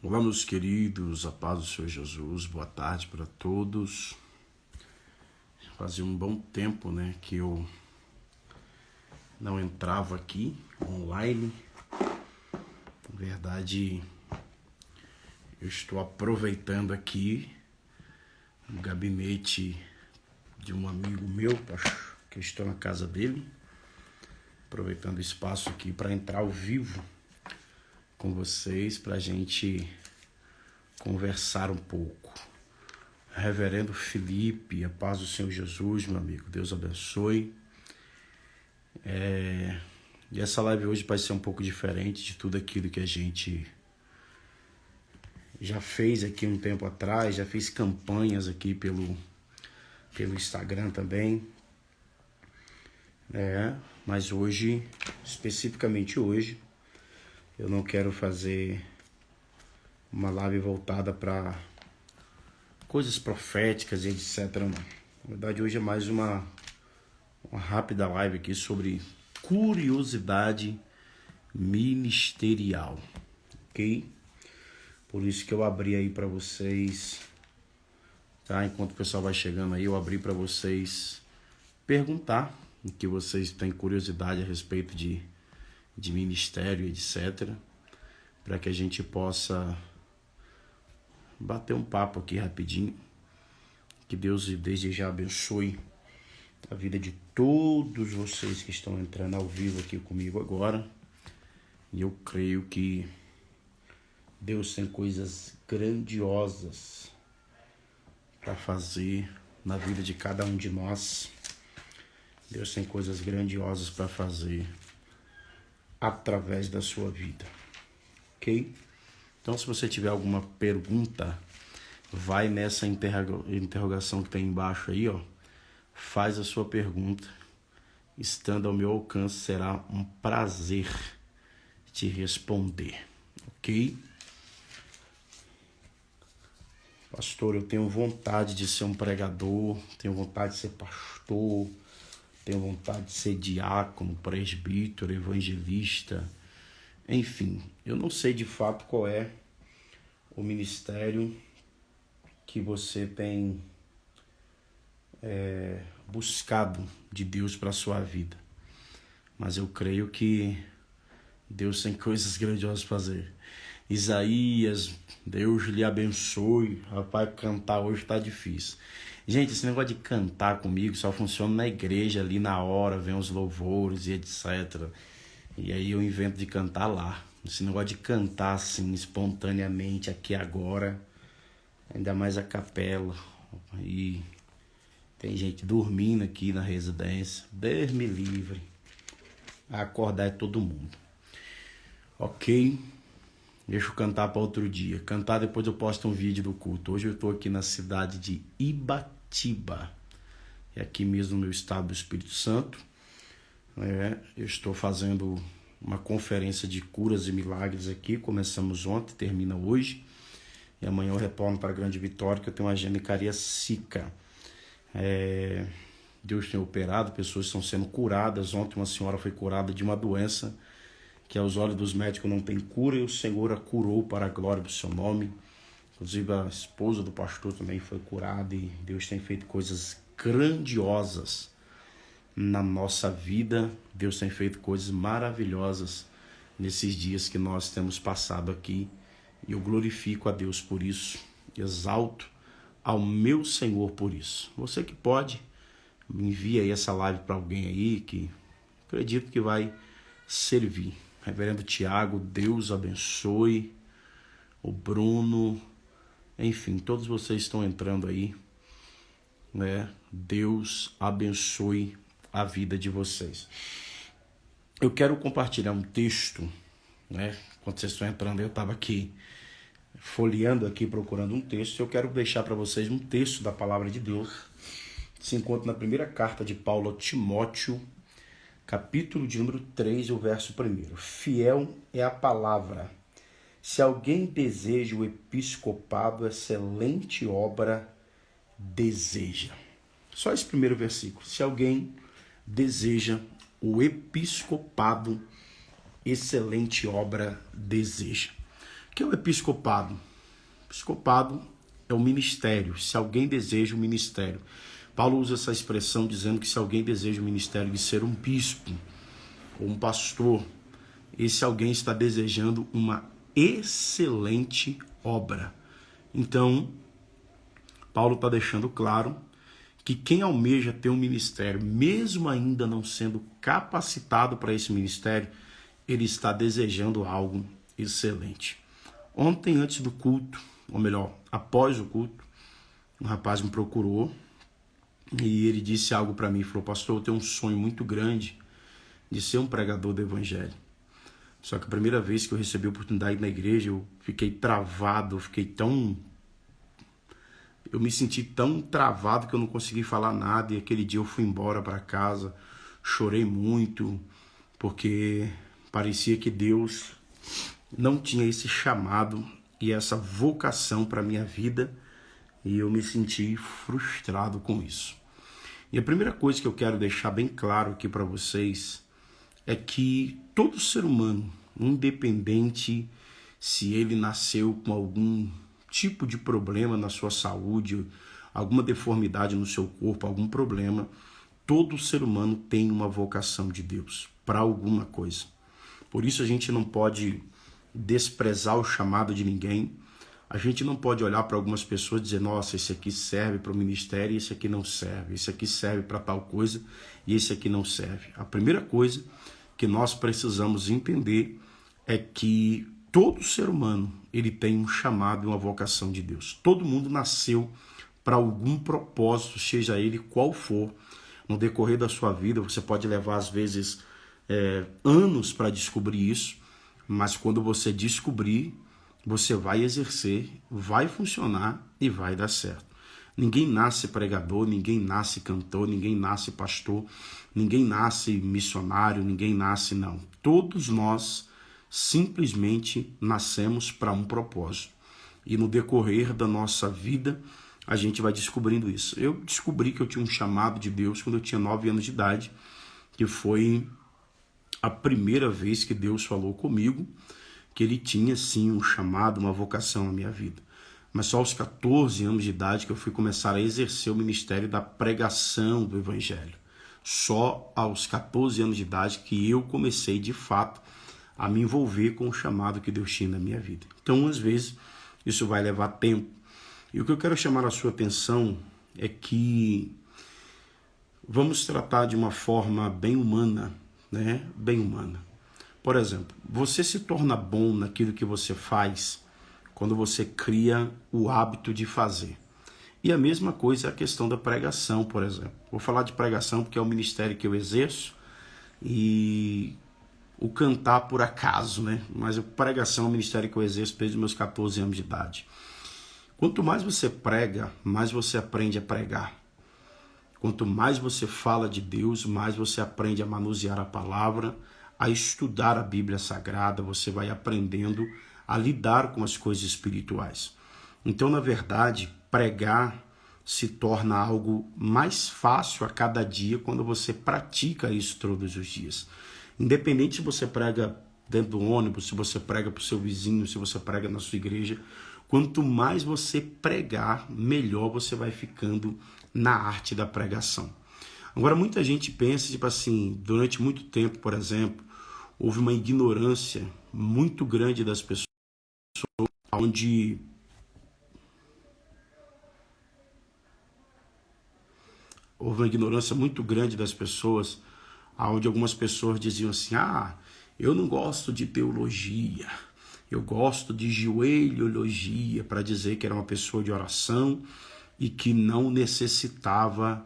Olá, meus queridos, a paz do Senhor Jesus, boa tarde para todos. Fazia um bom tempo, que eu não entrava aqui online. Na verdade, eu estou aproveitando aqui o gabinete de um amigo meu, que eu estou na casa dele, aproveitando o espaço aqui para entrar ao vivo com vocês, para a gente conversar um pouco. Reverendo Felipe, a paz do Senhor Jesus, meu amigo, Deus abençoe. E essa live hoje vai ser um pouco diferente de tudo aquilo que a gente já fez aqui um tempo atrás, já fiz campanhas aqui pelo Instagram também. Mas hoje, especificamente hoje, eu não quero fazer uma live voltada para coisas proféticas e etc. Não. Na verdade, hoje é mais uma rápida live aqui sobre curiosidade ministerial, ok? Por isso que eu abri aí para vocês, tá? Enquanto o pessoal vai chegando aí, eu abri para vocês perguntar o que vocês têm curiosidade a respeito de ministério, etc. Para que a gente possa bater um papo aqui rapidinho. Que Deus desde já abençoe a vida de todos vocês que estão entrando ao vivo aqui comigo agora. E eu creio que Deus tem coisas grandiosas para fazer na vida de cada um de nós. Deus tem coisas grandiosas para fazer através da sua vida, ok? Então, se você tiver alguma pergunta, vai nessa interrogação que tem embaixo aí, ó. Faz a sua pergunta. Estando ao meu alcance, será um prazer te responder, ok? Pastor, eu tenho vontade de ser um pregador, tenho vontade de ser pastor, tenho vontade de ser diácono, presbítero, evangelista, enfim. Eu não sei de fato qual é o ministério que você tem buscado de Deus para a sua vida. Mas eu creio que Deus tem coisas grandiosas para fazer. Isaías, Deus lhe abençoe. Rapaz, cantar hoje tá difícil. Gente, esse negócio de cantar comigo só funciona na igreja, ali na hora, vem os louvores e etc. E aí eu invento de cantar lá. Esse negócio de cantar assim, espontaneamente, aqui agora, ainda mais a capela. E tem gente dormindo aqui na residência. Deus me livre. A acordar é todo mundo. Ok? Deixa eu cantar para outro dia. Cantar, depois eu posto um vídeo do culto. Hoje eu estou aqui na cidade de Ibatiba. É aqui mesmo no meu estado do Espírito Santo. Eu estou fazendo uma conferência de curas e milagres aqui. Começamos ontem, termina hoje. E amanhã eu retorno para a Grande Vitória, que eu tenho uma agenda em Cariacica. Deus tem operado, pessoas estão sendo curadas. Ontem uma senhora foi curada de uma doença que aos olhos dos médicos não tem cura, e o Senhor a curou para a glória do seu nome. Inclusive a esposa do pastor também foi curada, e Deus tem feito coisas grandiosas na nossa vida. Deus tem feito coisas maravilhosas nesses dias que nós temos passado aqui, e eu glorifico a Deus por isso, exalto ao meu Senhor por isso. Você que pode, envia aí essa live para alguém aí que acredito que vai servir. Reverendo Tiago, Deus abençoe. O Bruno, enfim, todos vocês estão entrando aí, Deus abençoe a vida de vocês. Eu quero compartilhar um texto, Quando vocês estão entrando, eu estava aqui folheando aqui, procurando um texto. Eu quero deixar para vocês um texto da palavra de Deus. Se encontra na primeira carta de Paulo a Timóteo, capítulo de número 3, o verso 1. Fiel é a palavra. Se alguém deseja o episcopado, excelente obra deseja. Só esse primeiro versículo. Se alguém deseja o episcopado, excelente obra deseja. O que é o episcopado? O episcopado é o ministério, se alguém deseja o ministério. Paulo usa essa expressão dizendo que se alguém deseja o ministério de ser um bispo ou um pastor, esse alguém está desejando uma excelente obra. Então, Paulo está deixando claro que quem almeja ter um ministério, mesmo ainda não sendo capacitado para esse ministério, ele está desejando algo excelente. Ontem, antes do culto, ou melhor, após o culto, um rapaz me procurou e ele disse algo para mim, falou: pastor, eu tenho um sonho muito grande de ser um pregador do evangelho. Só que a primeira vez que eu recebi a oportunidade na igreja, eu fiquei travado, eu me senti tão travado que eu não consegui falar nada, e aquele dia eu fui embora para casa, chorei muito, porque parecia que Deus não tinha esse chamado e essa vocação para a minha vida, e eu me senti frustrado com isso. E a primeira coisa que eu quero deixar bem claro aqui para vocês é que todo ser humano, independente se ele nasceu com algum tipo de problema na sua saúde, alguma deformidade no seu corpo, algum problema, todo ser humano tem uma vocação de Deus para alguma coisa. Por isso a gente não pode desprezar o chamado de ninguém. A gente não pode olhar para algumas pessoas e dizer: nossa, esse aqui serve para o ministério e esse aqui não serve. Esse aqui serve para tal coisa e esse aqui não serve. A primeira coisa que nós precisamos entender é que todo ser humano ele tem um chamado e uma vocação de Deus. Todo mundo nasceu para algum propósito, seja ele qual for. No decorrer da sua vida, você pode levar às vezes anos para descobrir isso, mas quando você descobrir, você vai exercer, vai funcionar e vai dar certo. Ninguém nasce pregador, ninguém nasce cantor, ninguém nasce pastor, ninguém nasce missionário, ninguém nasce não. Todos nós simplesmente nascemos para um propósito. E no decorrer da nossa vida, a gente vai descobrindo isso. Eu descobri que eu tinha um chamado de Deus quando eu tinha 9 anos de idade, que foi a primeira vez que Deus falou comigo, que ele tinha sim um chamado, uma vocação na minha vida. Mas só aos 14 anos de idade que eu fui começar a exercer o ministério da pregação do evangelho. Só aos 14 anos de idade que eu comecei de fato a me envolver com o chamado que Deus tinha na minha vida. Então, às vezes, isso vai levar tempo. E o que eu quero chamar a sua atenção é que vamos tratar de uma forma bem humana, né? Bem humana. Por exemplo, você se torna bom naquilo que você faz quando você cria o hábito de fazer. E a mesma coisa é a questão da pregação, por exemplo. Vou falar de pregação porque é o ministério que eu exerço, e o cantar por acaso, né? Mas a pregação é o ministério que eu exerço desde os meus 14 anos de idade. Quanto mais você prega, mais você aprende a pregar. Quanto mais você fala de Deus, mais você aprende a manusear a palavra, a estudar a Bíblia Sagrada, você vai aprendendo a lidar com as coisas espirituais. Então, na verdade, pregar se torna algo mais fácil a cada dia quando você pratica isso todos os dias. Independente se você prega dentro do ônibus, se você prega para o seu vizinho, se você prega na sua igreja, quanto mais você pregar, melhor você vai ficando na arte da pregação. Agora, muita gente pensa, tipo assim, durante muito tempo, por exemplo, houve uma ignorância muito grande das pessoas, onde onde algumas pessoas diziam assim: ah, eu não gosto de teologia, eu gosto de joelhologia, para dizer que era uma pessoa de oração e que não necessitava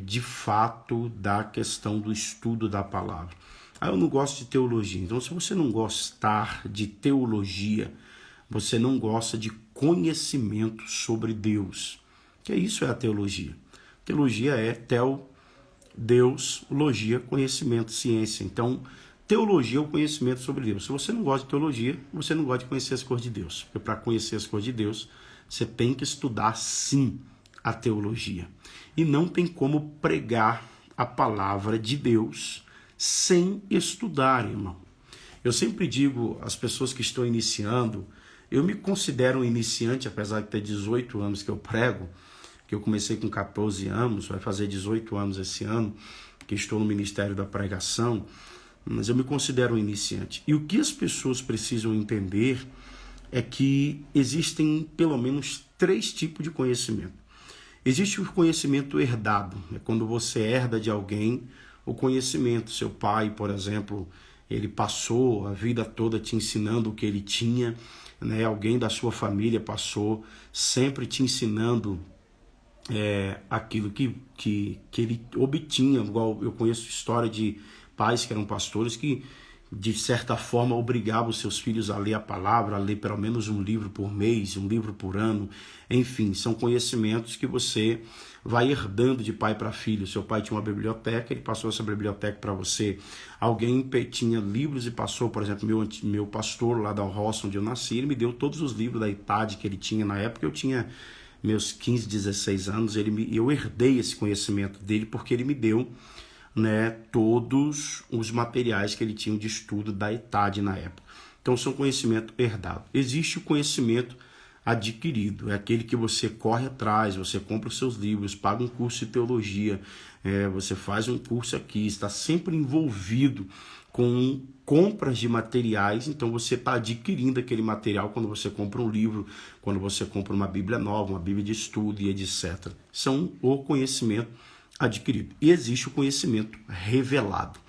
de fato da questão do estudo da palavra. Ah, eu não gosto de teologia. Então, se você não gostar de teologia, você não gosta de conhecimento sobre Deus. Que isso é a teologia. Teologia é Deus, logia, conhecimento, ciência. Então, teologia é o conhecimento sobre Deus. Se você não gosta de teologia, você não gosta de conhecer as coisas de Deus. Porque para conhecer as coisas de Deus, você tem que estudar sim a teologia. E não tem como pregar a palavra de Deus sem estudar, irmão. Eu sempre digo às pessoas que estão iniciando, eu me considero um iniciante, apesar de ter 18 anos que eu prego, que eu comecei com 14 anos, vai fazer 18 anos esse ano, que estou no Ministério da Pregação, mas eu me considero um iniciante. E o que as pessoas precisam entender é que existem pelo menos 3 tipos de conhecimento. Existe o conhecimento herdado, é quando você herda de alguém o conhecimento. Seu pai, por exemplo, ele passou a vida toda te ensinando o que ele tinha, né? Alguém da sua família passou sempre te ensinando aquilo que ele obtinha. Igual eu conheço história de pais que eram pastores que, de certa forma, obrigavam os seus filhos a ler a palavra, a ler pelo menos um livro por mês, um livro por ano. Enfim, são conhecimentos que você vai herdando de pai para filho. Seu pai tinha uma biblioteca, ele passou essa biblioteca para você. Alguém tinha livros e passou, por exemplo, meu pastor lá da roça onde eu nasci, ele me deu todos os livros da idade que ele tinha na época. Eu tinha meus 15, 16 anos, eu herdei esse conhecimento dele porque ele me deu, né, todos os materiais que ele tinha de estudo da idade na época. Então, são conhecimento herdado. Existe o conhecimento adquirido, é aquele que você corre atrás, você compra os seus livros, paga um curso de teologia, você faz um curso aqui, está sempre envolvido com compras de materiais. Então você está adquirindo aquele material quando você compra um livro, quando você compra uma Bíblia nova, uma Bíblia de estudo e etc. São o conhecimento adquirido. E existe o conhecimento revelado.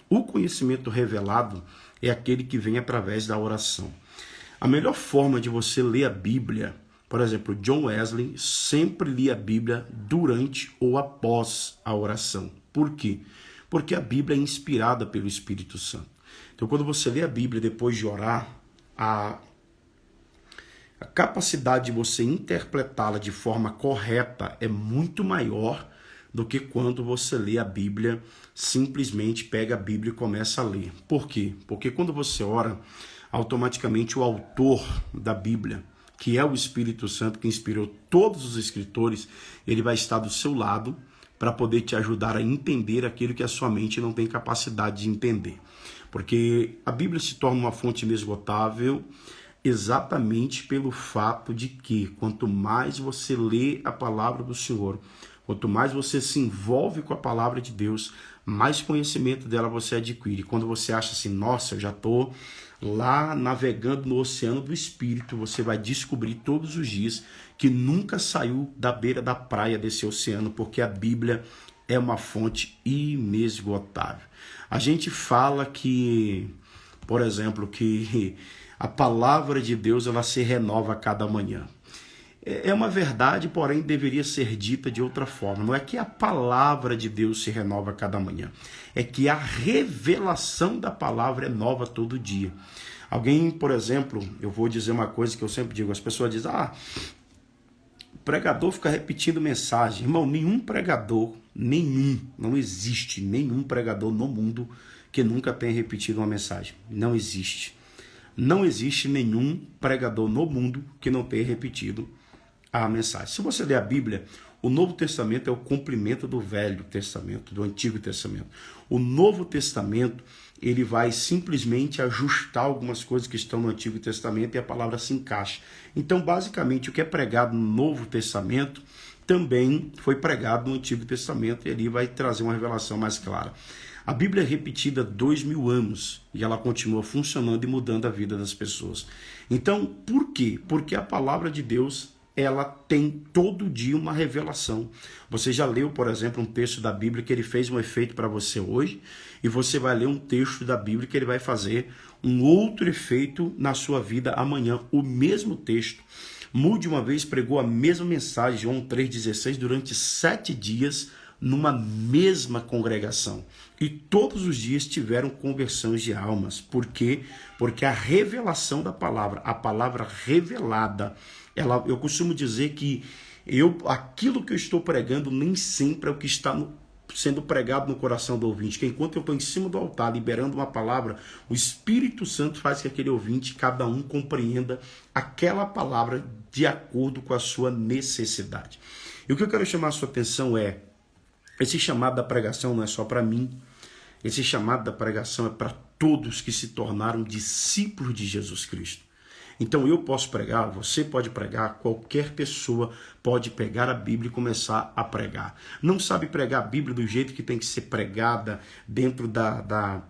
O conhecimento revelado é aquele que vem através da oração. A melhor forma de você ler a Bíblia, por exemplo, John Wesley sempre lia a Bíblia durante ou após a oração. Por quê? Porque a Bíblia é inspirada pelo Espírito Santo. Então, quando você lê a Bíblia depois de orar, a capacidade de você interpretá-la de forma correta é muito maior do que quando você lê a Bíblia, simplesmente pega a Bíblia e começa a ler. Por quê? Porque quando você ora, automaticamente o autor da Bíblia, que é o Espírito Santo, que inspirou todos os escritores, ele vai estar do seu lado para poder te ajudar a entender aquilo que a sua mente não tem capacidade de entender. Porque a Bíblia se torna uma fonte inesgotável exatamente pelo fato de que quanto mais você lê a palavra do Senhor, quanto mais você se envolve com a palavra de Deus, mais conhecimento dela você adquire. Quando você acha assim, nossa, eu já estou lá navegando no oceano do Espírito, você vai descobrir todos os dias que nunca saiu da beira da praia desse oceano, porque a Bíblia é uma fonte inesgotável. A gente fala que, por exemplo, que a palavra de Deus ela se renova a cada manhã. É uma verdade, porém deveria ser dita de outra forma. Não é que a palavra de Deus se renova a cada manhã. É que a revelação da palavra é nova todo dia. Alguém, por exemplo, eu vou dizer uma coisa que eu sempre digo. As pessoas dizem, o pregador fica repetindo mensagem. Irmão, nenhum pregador, não existe nenhum pregador no mundo que nunca tenha repetido uma mensagem. Não existe. Não existe nenhum pregador no mundo que não tenha repetido a mensagem. Se você ler a Bíblia, o Novo Testamento é o cumprimento do Velho Testamento, do Antigo Testamento. O Novo Testamento, ele vai simplesmente ajustar algumas coisas que estão no Antigo Testamento e a palavra se encaixa. Então, basicamente, o que é pregado no Novo Testamento também foi pregado no Antigo Testamento e ali vai trazer uma revelação mais clara. A Bíblia é repetida há 2000 anos e ela continua funcionando e mudando a vida das pessoas. Então, por quê? Porque a palavra de Deus ela tem todo dia uma revelação. Você já leu, por exemplo, um texto da Bíblia que ele fez um efeito para você hoje, e você vai ler um texto da Bíblia que ele vai fazer um outro efeito na sua vida amanhã. O mesmo texto. Mude uma vez pregou a mesma mensagem, João 3,16, durante 7 dias numa mesma congregação. E todos os dias tiveram conversões de almas. Por quê? Porque a revelação da palavra, a palavra revelada, eu costumo dizer que aquilo que eu estou pregando nem sempre é o que está sendo pregado no coração do ouvinte, que enquanto eu estou em cima do altar liberando uma palavra, o Espírito Santo faz que aquele ouvinte, cada um compreenda aquela palavra de acordo com a sua necessidade. E o que eu quero chamar a sua atenção esse chamado da pregação não é só para mim, esse chamado da pregação é para todos que se tornaram discípulos de Jesus Cristo. Então eu posso pregar, você pode pregar, qualquer pessoa pode pegar a Bíblia e começar a pregar. Não sabe pregar a Bíblia do jeito que tem que ser pregada dentro da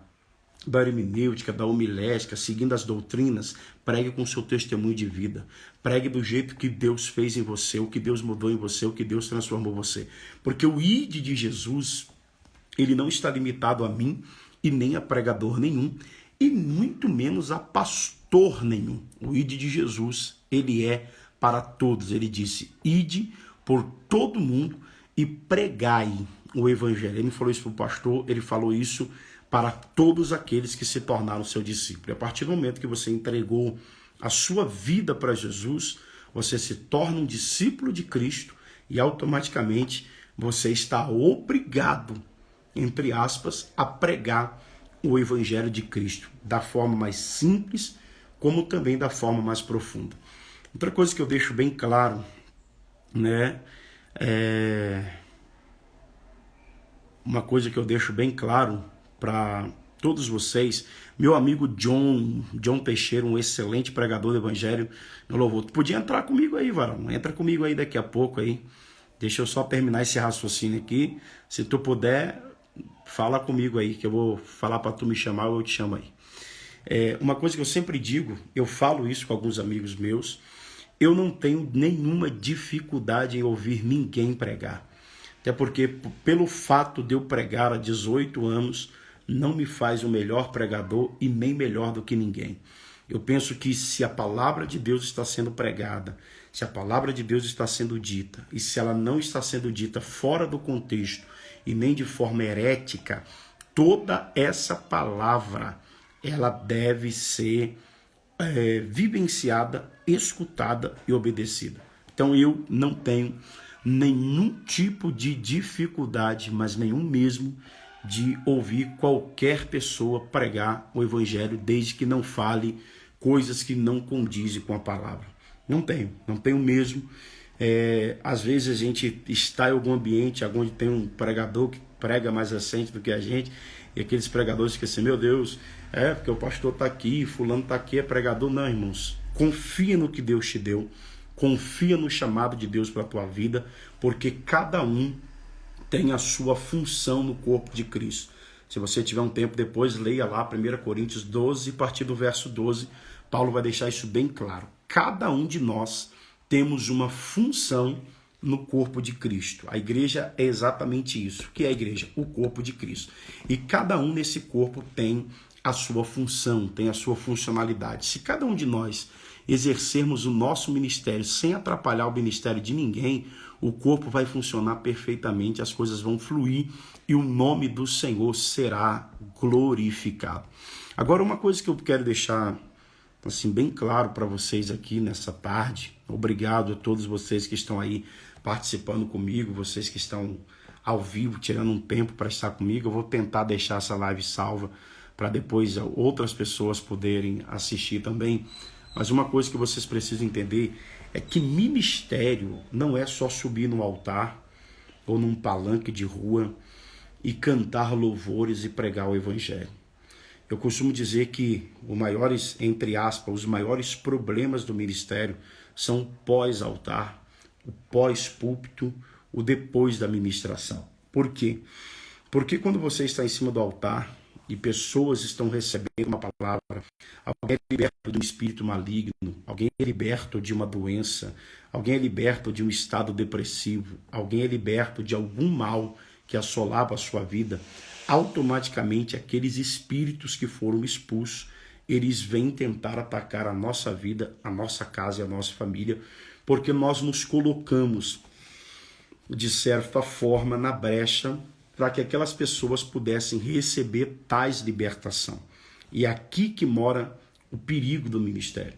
hermenêutica, da homilética, seguindo as doutrinas, pregue com seu testemunho de vida. Pregue do jeito que Deus fez em você, o que Deus mudou em você, o que Deus transformou você. Porque o ID de Jesus, ele não está limitado a mim e nem a pregador nenhum, e muito menos a pastor nenhum. O ID de Jesus, ele é para todos. Ele disse, ide por todo mundo e pregai o evangelho. Ele não falou isso para o pastor, ele falou isso para todos aqueles que se tornaram seu discípulo. E a partir do momento que você entregou a sua vida para Jesus, você se torna um discípulo de Cristo e automaticamente você está obrigado, entre aspas, a pregar o evangelho de Cristo, da forma mais simples, como também da forma mais profunda. Outra coisa que eu deixo bem claro, né, uma coisa que eu deixo bem claro para todos vocês, meu amigo John Teixeira, um excelente pregador do evangelho no louvor. Tu podia entrar comigo aí, varão, entra comigo aí daqui a pouco aí. Deixa eu só terminar esse raciocínio aqui. Se tu puder, fala comigo aí, que eu vou falar para tu me chamar ou eu te chamo aí. Uma coisa que eu sempre digo, eu falo isso com alguns amigos meus, eu não tenho nenhuma dificuldade em ouvir ninguém pregar. Até porque, pelo fato de eu pregar há 18 anos, não me faz o melhor pregador e nem melhor do que ninguém. Eu penso que se a palavra de Deus está sendo pregada, se a palavra de Deus está sendo dita, e se ela não está sendo dita fora do contexto e nem de forma herética, toda essa palavra, ela deve ser vivenciada, escutada e obedecida. Então eu não tenho nenhum tipo de dificuldade, mas nenhum mesmo, de ouvir qualquer pessoa pregar o evangelho, desde que não fale coisas que não condizem com a palavra. Não tenho mesmo. Às vezes a gente está em algum ambiente onde tem um pregador que prega mais recente do que a gente, e aqueles pregadores que assim, meu Deus, porque o pastor está aqui, fulano está aqui, é pregador. Não, irmãos, confia no que Deus te deu, confia no chamado de Deus para a tua vida, porque cada um tem a sua função no corpo de Cristo. Se você tiver um tempo depois, leia lá 1 Coríntios 12, a partir do verso 12, Paulo vai deixar isso bem claro. Cada um de nós temos uma função no corpo de Cristo. A igreja é exatamente isso. O que é a igreja? O corpo de Cristo. E cada um nesse corpo tem a sua função, tem a sua funcionalidade. Se cada um de nós exercermos o nosso ministério sem atrapalhar o ministério de ninguém, o corpo vai funcionar perfeitamente, as coisas vão fluir e o nome do Senhor será glorificado. Agora, uma coisa que eu quero deixar assim bem claro para vocês aqui nessa tarde, obrigado a todos vocês que estão aí participando comigo, vocês que estão ao vivo, tirando um tempo para estar comigo. Eu vou tentar deixar essa live salva para depois outras pessoas poderem assistir também. Mas uma coisa que vocês precisam entender é que ministério não é só subir no altar ou num palanque de rua e cantar louvores e pregar o evangelho. Eu costumo dizer que entre aspas, os maiores problemas do ministério são o pós-altar, o pós-púlpito, o depois da ministração. Por quê? Porque quando você está em cima do altar e pessoas estão recebendo uma palavra, alguém é liberto de um espírito maligno, alguém é liberto de uma doença, alguém é liberto de um estado depressivo, alguém é liberto de algum mal que assolava a sua vida, automaticamente aqueles espíritos que foram expulsos, eles vêm tentar atacar a nossa vida, a nossa casa e a nossa família, porque nós nos colocamos, de certa forma, na brecha para que aquelas pessoas pudessem receber tais libertação. E é aqui que mora o perigo do ministério.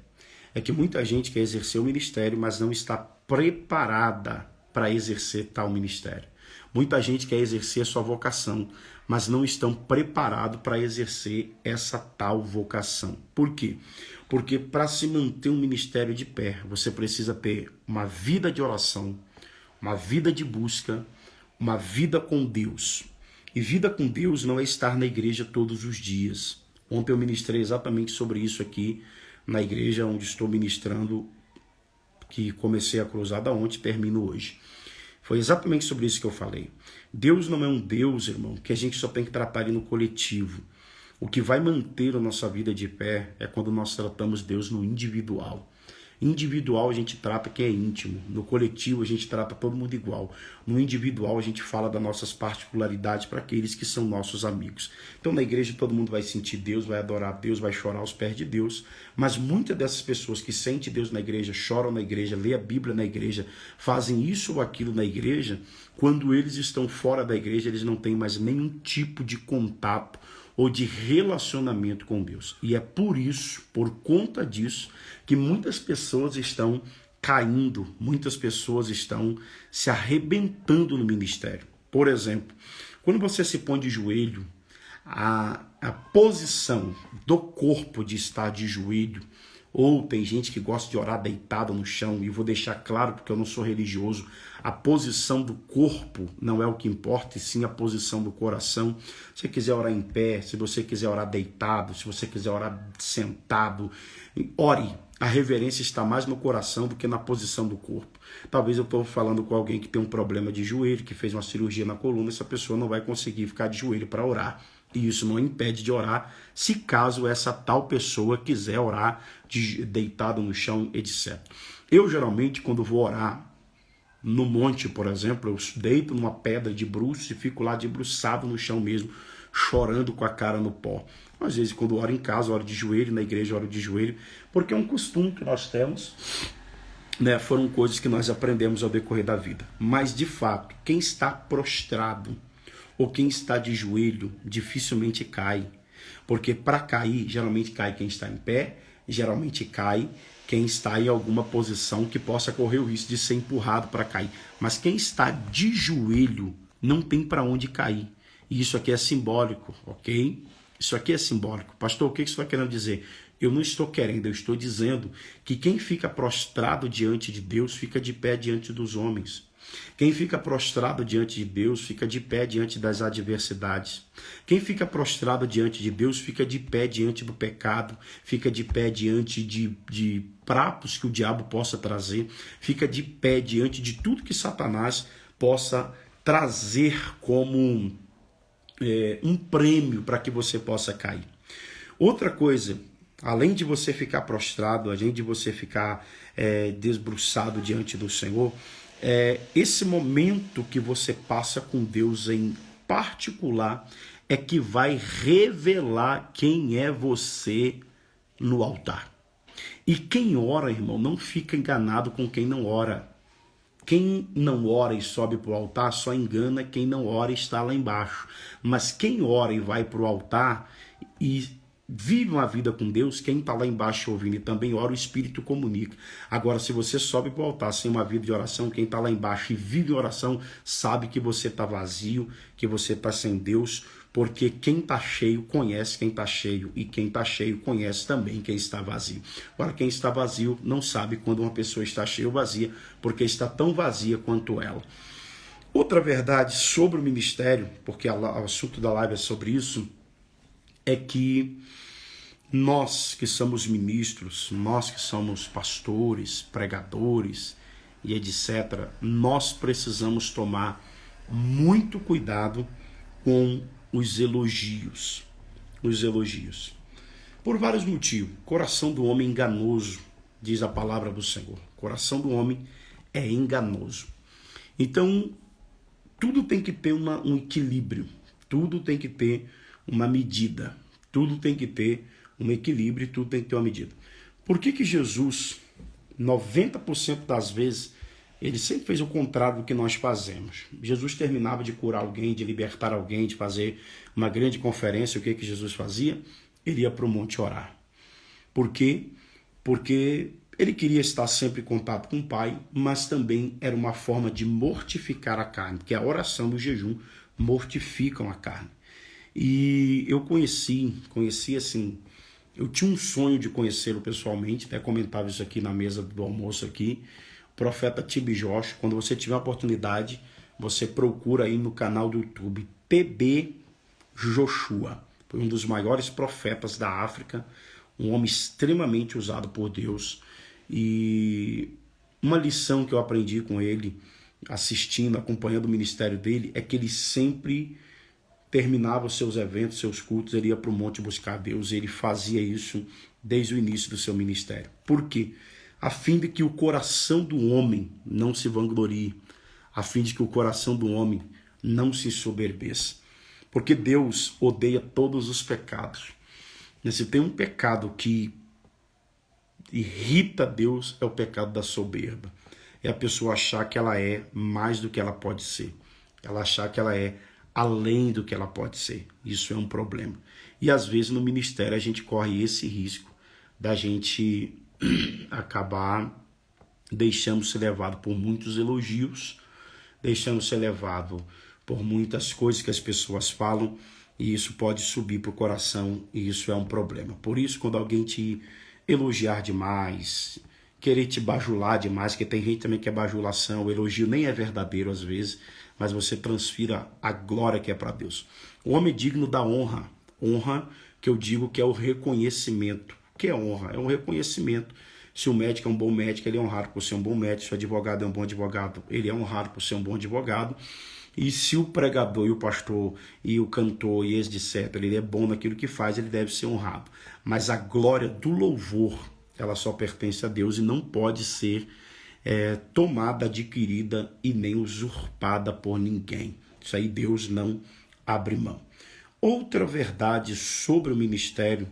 É que muita gente quer exercer o ministério, mas não está preparada para exercer tal ministério. Muita gente quer exercer a sua vocação, mas não estão preparados para exercer essa tal vocação. Por quê? Porque para se manter um ministério de pé, você precisa ter uma vida de oração, uma vida de busca, uma vida com Deus. E vida com Deus não é estar na igreja todos os dias. Ontem eu ministrei exatamente sobre isso aqui na igreja onde estou ministrando, que comecei a cruzada ontem e termino hoje. Foi exatamente sobre isso que eu falei. Deus não é um Deus, irmão, que a gente só tem que tratar ele no coletivo. O que vai manter a nossa vida de pé é quando nós tratamos Deus no individual. Individual a gente trata quem é íntimo, no coletivo a gente trata todo mundo igual, no individual a gente fala das nossas particularidades para aqueles que são nossos amigos. Então na igreja todo mundo vai sentir Deus, vai adorar Deus, vai chorar aos pés de Deus, mas muitas dessas pessoas que sentem Deus na igreja, choram na igreja, lê a Bíblia na igreja, fazem isso ou aquilo na igreja, quando eles estão fora da igreja eles não têm mais nenhum tipo de contato ou de relacionamento com Deus. E é por isso, por conta disso, que muitas pessoas estão caindo, muitas pessoas estão se arrebentando no ministério. Por exemplo, quando você se põe de joelho, a posição do corpo de estar de joelho, ou tem gente que gosta de orar deitado no chão, e vou deixar claro porque eu não sou religioso, a posição do corpo não é o que importa, e sim a posição do coração. Se você quiser orar em pé, se você quiser orar deitado, se você quiser orar sentado, ore. A reverência está mais no coração do que na posição do corpo. Talvez eu estou falando com alguém que tem um problema de joelho, que fez uma cirurgia na coluna, essa pessoa não vai conseguir ficar de joelho para orar. E isso não impede de orar, se caso essa tal pessoa quiser orar deitado no chão, etc. Eu geralmente, quando vou orar no monte, por exemplo, eu deito numa pedra de bruços e fico lá debruçado no chão mesmo, chorando com a cara no pó. Às vezes, quando oro em casa, oro de joelho, na igreja oro de joelho, porque é um costume que nós temos, né? Foram coisas que nós aprendemos ao decorrer da vida. Mas, de fato, quem está prostrado ou quem está de joelho dificilmente cai. Porque para cair, geralmente cai quem está em pé, geralmente cai quem está em alguma posição que possa correr o risco de ser empurrado para cair. Mas quem está de joelho não tem para onde cair. E isso aqui é simbólico, ok? Isso aqui é simbólico. Pastor, o que você está querendo dizer? Eu não estou querendo, eu estou dizendo que quem fica prostrado diante de Deus fica de pé diante dos homens. Quem fica prostrado diante de Deus fica de pé diante das adversidades. Quem fica prostrado diante de Deus fica de pé diante do pecado, fica de pé diante de pratos que o diabo possa trazer, fica de pé diante de tudo que Satanás possa trazer como um prêmio para que você possa cair. Outra coisa, além de você ficar prostrado, além de você ficar desbruçado diante do Senhor, esse momento que você passa com Deus em particular é que vai revelar quem é você no altar. E quem ora, irmão, não fica enganado com quem não ora. Quem não ora e sobe para o altar só engana quem não ora e está lá embaixo. Mas quem ora e vai para o altar e vive uma vida com Deus, quem está lá embaixo ouvindo e também ora, o Espírito comunica. Agora, se você sobe para o altar sem uma vida de oração, quem está lá embaixo e vive oração, sabe que você está vazio, que você está sem Deus, porque quem está cheio conhece quem está cheio, e quem está cheio conhece também quem está vazio. Agora, quem está vazio não sabe quando uma pessoa está cheia ou vazia, porque está tão vazia quanto ela. Outra verdade sobre o ministério, porque o assunto da live é sobre isso, é que nós que somos ministros, nós que somos pastores, pregadores e etc., nós precisamos tomar muito cuidado com os elogios. Os elogios. Por vários motivos. Coração do homem enganoso, diz a palavra do Senhor. Coração do homem é enganoso. Então, tudo tem que ter um equilíbrio. Tudo tem que ter uma medida. Tudo tem que ter um equilíbrio, tudo tem que ter uma medida. Por que Jesus, 90% das vezes, ele sempre fez o contrário do que nós fazemos? Jesus terminava de curar alguém, de libertar alguém, de fazer uma grande conferência. O que Jesus fazia? Ele ia para o monte orar. Por quê? Porque ele queria estar sempre em contato com o Pai, mas também era uma forma de mortificar a carne, porque a oração e o jejum mortificam a carne. E eu conheci assim, eu tinha um sonho de conhecê-lo pessoalmente, até comentava isso aqui na mesa do almoço aqui, o profeta TB Joshua. Quando você tiver a oportunidade, você procura aí no canal do YouTube, TB Joshua. Foi um dos maiores profetas da África, um homem extremamente usado por Deus. E uma lição que eu aprendi com ele, assistindo, acompanhando o ministério dele, é que ele sempre terminava os seus eventos, seus cultos, ele ia para o monte buscar Deus, e ele fazia isso desde o início do seu ministério. Por quê? A fim de que o coração do homem não se vanglorie, a fim de que o coração do homem não se soberbeça. Porque Deus odeia todos os pecados. Se tem um pecado que irrita Deus, é o pecado da soberba. É a pessoa achar que ela é mais do que ela pode ser. Ela achar que ela é além do que ela pode ser. Isso é um problema. E às vezes no ministério a gente corre esse risco da gente acabar deixando ser levado por muitos elogios, deixando ser levado por muitas coisas que as pessoas falam, e isso pode subir para o coração, e isso é um problema. Por isso, quando alguém te elogiar demais, querer te bajular demais, que tem gente também que é bajulação, o elogio nem é verdadeiro às vezes, mas você transfira a glória que é para Deus. O homem é digno da honra. Honra que eu digo que é o reconhecimento. O que é honra? É um reconhecimento. Se o médico é um bom médico, ele é honrado por ser um bom médico. Se o advogado é um bom advogado, ele é honrado por ser um bom advogado. E se o pregador e o pastor e o cantor e etc., ele é bom naquilo que faz, ele deve ser honrado. Mas a glória do louvor, ela só pertence a Deus e não pode ser tomada, adquirida e nem usurpada por ninguém. Isso aí Deus não abre mão. Outra verdade sobre o ministério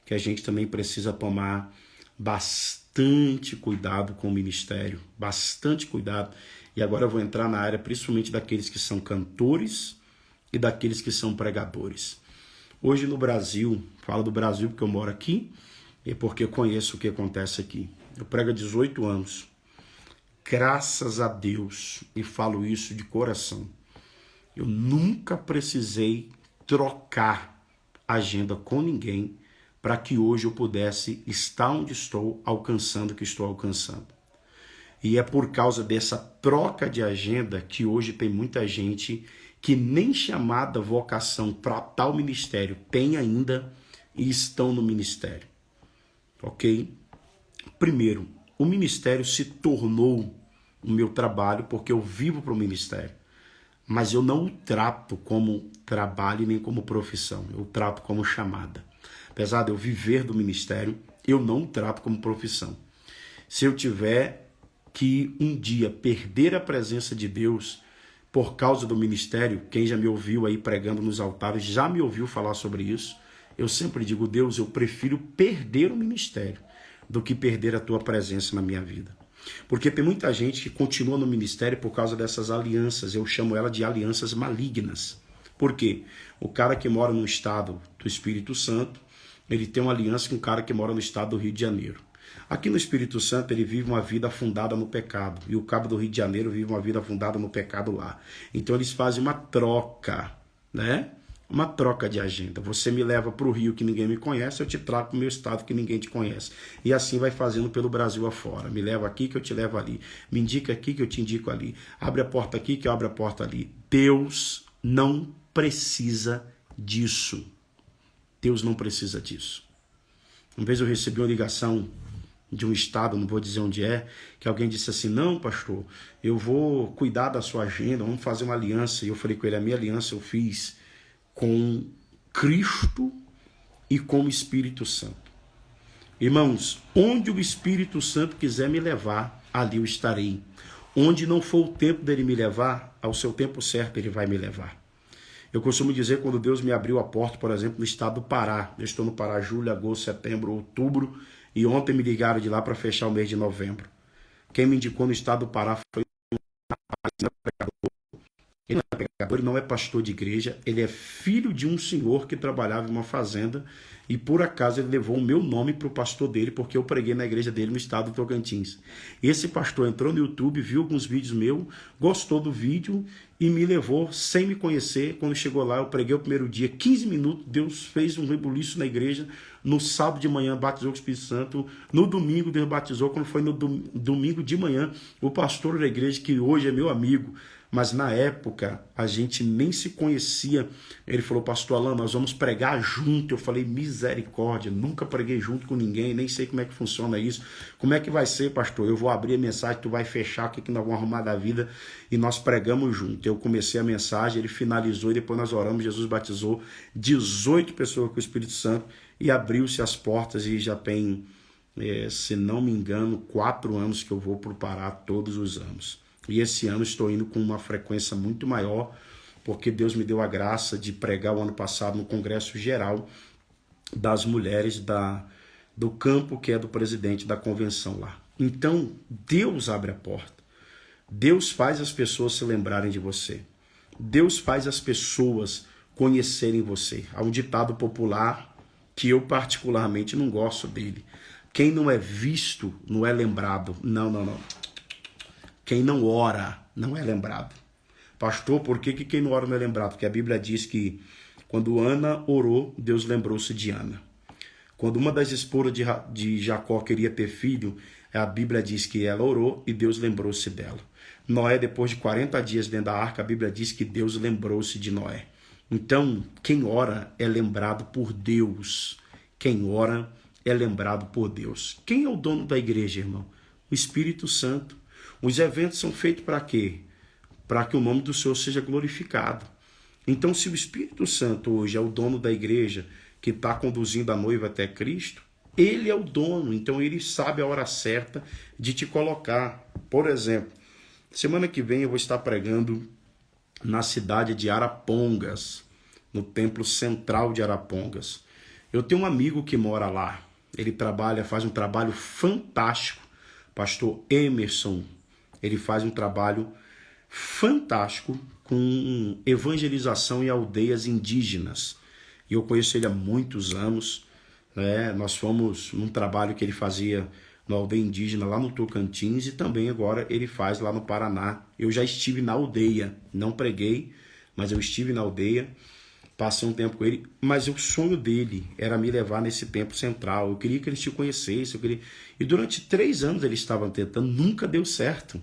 que a gente também precisa tomar bastante cuidado com o ministério, bastante cuidado. E agora eu vou entrar na área principalmente daqueles que são cantores e daqueles que são pregadores. Hoje no Brasil, falo do Brasil porque eu moro aqui e porque eu conheço o que acontece aqui. Eu prego há 18 anos. Graças a Deus, e falo isso de coração, eu nunca precisei trocar agenda com ninguém para que hoje eu pudesse estar onde estou, alcançando o que estou alcançando. E é por causa dessa troca de agenda que hoje tem muita gente que nem chamada vocação para tal ministério tem ainda e estão no ministério. Ok? Primeiro, o ministério se tornou o meu trabalho porque eu vivo para o ministério. Mas eu não o trato como trabalho nem como profissão. Eu o trato como chamada. Apesar de eu viver do ministério, eu não o trato como profissão. Se eu tiver que um dia perder a presença de Deus por causa do ministério, quem já me ouviu aí pregando nos altares, já me ouviu falar sobre isso, eu sempre digo, Deus, eu prefiro perder o ministério do que perder a tua presença na minha vida. Porque tem muita gente que continua no ministério por causa dessas alianças, eu chamo ela de alianças malignas. Por quê? O cara que mora no estado do Espírito Santo, ele tem uma aliança com o cara que mora no estado do Rio de Janeiro. Aqui no Espírito Santo ele vive uma vida afundada no pecado, e o cabo do Rio de Janeiro vive uma vida afundada no pecado lá. Então eles fazem uma troca, né? Uma troca de agenda. Você me leva para o Rio que ninguém me conhece, eu te trago para o meu estado que ninguém te conhece. E assim vai fazendo pelo Brasil afora. Me leva aqui que eu te levo ali. Me indica aqui que eu te indico ali. Abre a porta aqui que eu abro a porta ali. Deus não precisa disso. Deus não precisa disso. Uma vez eu recebi uma ligação de um estado, não vou dizer onde é, que alguém disse assim, não pastor, eu vou cuidar da sua agenda, vamos fazer uma aliança. E eu falei com ele, a minha aliança eu fiz com Cristo e com o Espírito Santo. Irmãos, onde o Espírito Santo quiser me levar, ali eu estarei. Onde não for o tempo dele me levar, ao seu tempo certo ele vai me levar. Eu costumo dizer, quando Deus me abriu a porta, por exemplo, no estado do Pará, eu estou no Pará julho, agosto, setembro, outubro, e ontem me ligaram de lá para fechar o mês de novembro. Quem me indicou no estado do Pará foi ele não é pregador, ele não é pastor de igreja, ele é filho de um senhor que trabalhava em uma fazenda e por acaso ele levou o meu nome para o pastor dele porque eu preguei na igreja dele no estado do Tocantins. Esse pastor entrou no YouTube, viu alguns vídeos meus, gostou do vídeo e me levou sem me conhecer. Quando chegou lá eu preguei o primeiro dia, 15 minutos, Deus fez um rebuliço na igreja. No sábado de manhã batizou com o Espírito Santo, no domingo Deus batizou. Quando foi no domingo de manhã, o pastor da igreja, que hoje é meu amigo, mas na época a gente nem se conhecia. Ele falou, pastor Alan, nós vamos pregar junto. Eu falei, misericórdia, nunca preguei junto com ninguém, nem sei como é que funciona isso. Como é que vai ser, pastor? Eu vou abrir a mensagem, tu vai fechar, o que nós vamos arrumar da vida? E nós pregamos junto. Eu comecei a mensagem, ele finalizou e depois nós oramos. Jesus batizou 18 pessoas com o Espírito Santo e abriu-se as portas e já tem, se não me engano, 4 anos que eu vou para o Pará todos os anos. E esse ano estou indo com uma frequência muito maior, porque Deus me deu a graça de pregar o ano passado no Congresso Geral das Mulheres do campo, que é do presidente da convenção lá. Então, Deus abre a porta. Deus faz as pessoas se lembrarem de você. Deus faz as pessoas conhecerem você. Há um ditado popular que eu particularmente não gosto dele. Quem não é visto não é lembrado. Não. Quem não ora não é lembrado. Pastor, por que quem não ora não é lembrado? Porque a Bíblia diz que quando Ana orou, Deus lembrou-se de Ana. Quando uma das esposas de Jacó queria ter filho, a Bíblia diz que ela orou e Deus lembrou-se dela. Noé, depois de 40 dias dentro da arca, a Bíblia diz que Deus lembrou-se de Noé. Então, quem ora é lembrado por Deus. Quem ora é lembrado por Deus. Quem é o dono da igreja, irmão? O Espírito Santo. Os eventos são feitos para quê? Para que o nome do Senhor seja glorificado. Então, se o Espírito Santo hoje é o dono da igreja, que está conduzindo a noiva até Cristo, ele é o dono, então ele sabe a hora certa de te colocar. Por exemplo, semana que vem eu vou estar pregando na cidade de Arapongas, no templo central de Arapongas. Eu tenho um amigo que mora lá, ele faz um trabalho fantástico, pastor Emerson. Ele faz um trabalho fantástico com evangelização em aldeias indígenas. E eu conheço ele há muitos anos. Nós fomos num trabalho que ele fazia na aldeia indígena lá no Tocantins e também agora ele faz lá no Paraná. Eu já estive na aldeia, não preguei, mas eu estive na aldeia, passei um tempo com ele, mas o sonho dele era me levar nesse templo central. Eu queria que eles te conhecessem. E durante 3 anos eles estavam tentando, nunca deu certo.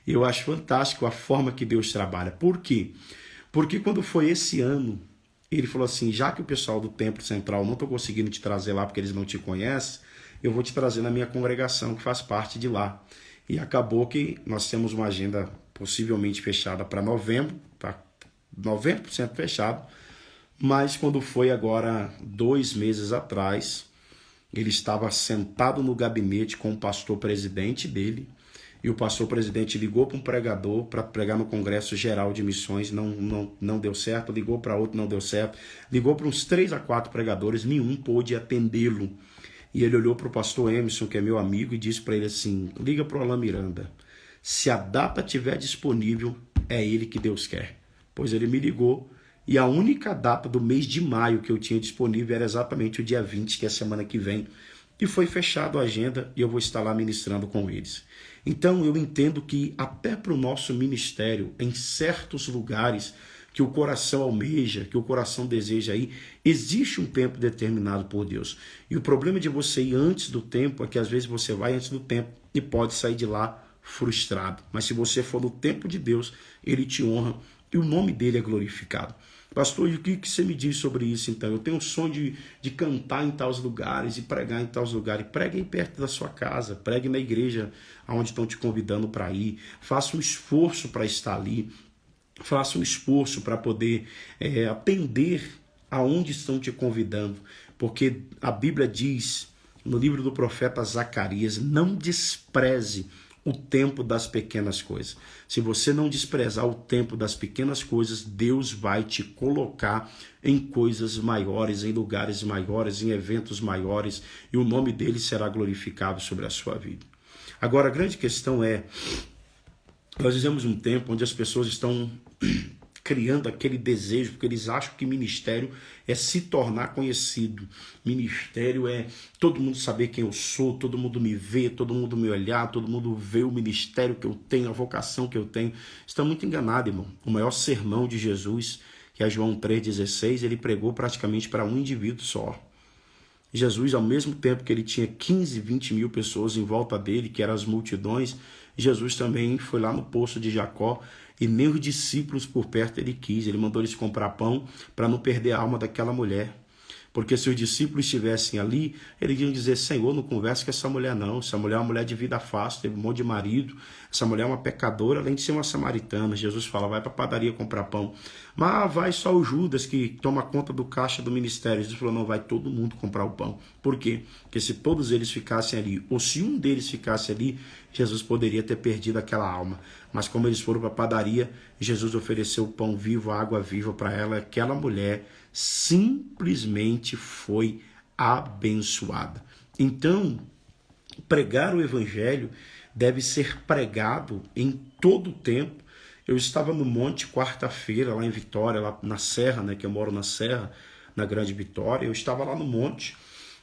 E eu acho fantástico a forma que Deus trabalha. Por quê? Porque quando foi esse ano, ele falou assim, já que o pessoal do Templo Central não estou conseguindo te trazer lá porque eles não te conhecem, eu vou te trazer na minha congregação que faz parte de lá. E acabou que nós temos uma agenda possivelmente fechada para novembro, tá 90% fechado, mas quando foi agora 2 meses atrás, ele estava sentado no gabinete com o pastor presidente dele, e o pastor presidente ligou para um pregador para pregar no Congresso Geral de Missões, não deu certo, ligou para outro, não deu certo, ligou para uns 3 a 4 pregadores, nenhum pôde atendê-lo. E ele olhou para o pastor Emerson, que é meu amigo, e disse para ele assim, liga para o Alan Miranda, se a data estiver disponível, é ele que Deus quer. Pois ele me ligou, e a única data do mês de maio que eu tinha disponível era exatamente o dia 20, que é a semana que vem, e foi fechado a agenda e eu vou estar lá ministrando com eles. Então eu entendo que até para o nosso ministério, em certos lugares que o coração almeja, que o coração deseja ir, existe um tempo determinado por Deus. E o problema de você ir antes do tempo é que às vezes você vai antes do tempo e pode sair de lá frustrado. Mas se você for no tempo de Deus, ele te honra e o nome dele é glorificado. Pastor, e o que você me diz sobre isso então? Eu tenho um sonho de cantar em tais lugares e pregar em tais lugares. Pregue aí perto da sua casa, pregue na igreja onde estão te convidando para ir. Faça um esforço para estar ali. Faça um esforço para poder atender aonde estão te convidando. Porque a Bíblia diz, no livro do profeta Zacarias, não despreze o tempo das pequenas coisas. Se você não desprezar o tempo das pequenas coisas, Deus vai te colocar em coisas maiores, em lugares maiores, em eventos maiores, e o nome dele será glorificado sobre a sua vida. Agora, a grande questão é, nós vivemos um tempo onde as pessoas estão criando aquele desejo, porque eles acham que ministério é se tornar conhecido. Ministério é todo mundo saber quem eu sou, todo mundo me ver, todo mundo me olhar, todo mundo ver o ministério que eu tenho, a vocação que eu tenho. Está muito enganado, irmão. O maior sermão de Jesus, que é João 3,16, ele pregou praticamente para um indivíduo só. Jesus, ao mesmo tempo que ele tinha 15, 20 mil pessoas em volta dele, que eram as multidões, Jesus também foi lá no poço de Jacó e nem os discípulos por perto ele quis. Ele mandou eles comprar pão para não perder a alma daquela mulher. Porque se os discípulos estivessem ali, eles iam dizer: Senhor, não conversa com essa mulher não. Essa mulher é uma mulher de vida fácil, teve um monte de marido. Essa mulher é uma pecadora, além de ser uma samaritana. Jesus fala: vai para a padaria comprar pão. Mas vai só o Judas que toma conta do caixa do ministério. Jesus falou: não, vai todo mundo comprar o pão. Por quê? Porque se todos eles ficassem ali, ou se um deles ficasse ali, Jesus poderia ter perdido aquela alma. Mas como eles foram para a padaria, Jesus ofereceu o pão vivo, a água viva para ela. Aquela mulher simplesmente foi abençoada. Então, pregar o evangelho deve ser pregado em todo o tempo. Eu estava no monte quarta-feira, lá em Vitória, lá na Serra, né, que eu moro na Serra, na Grande Vitória. Eu estava lá no monte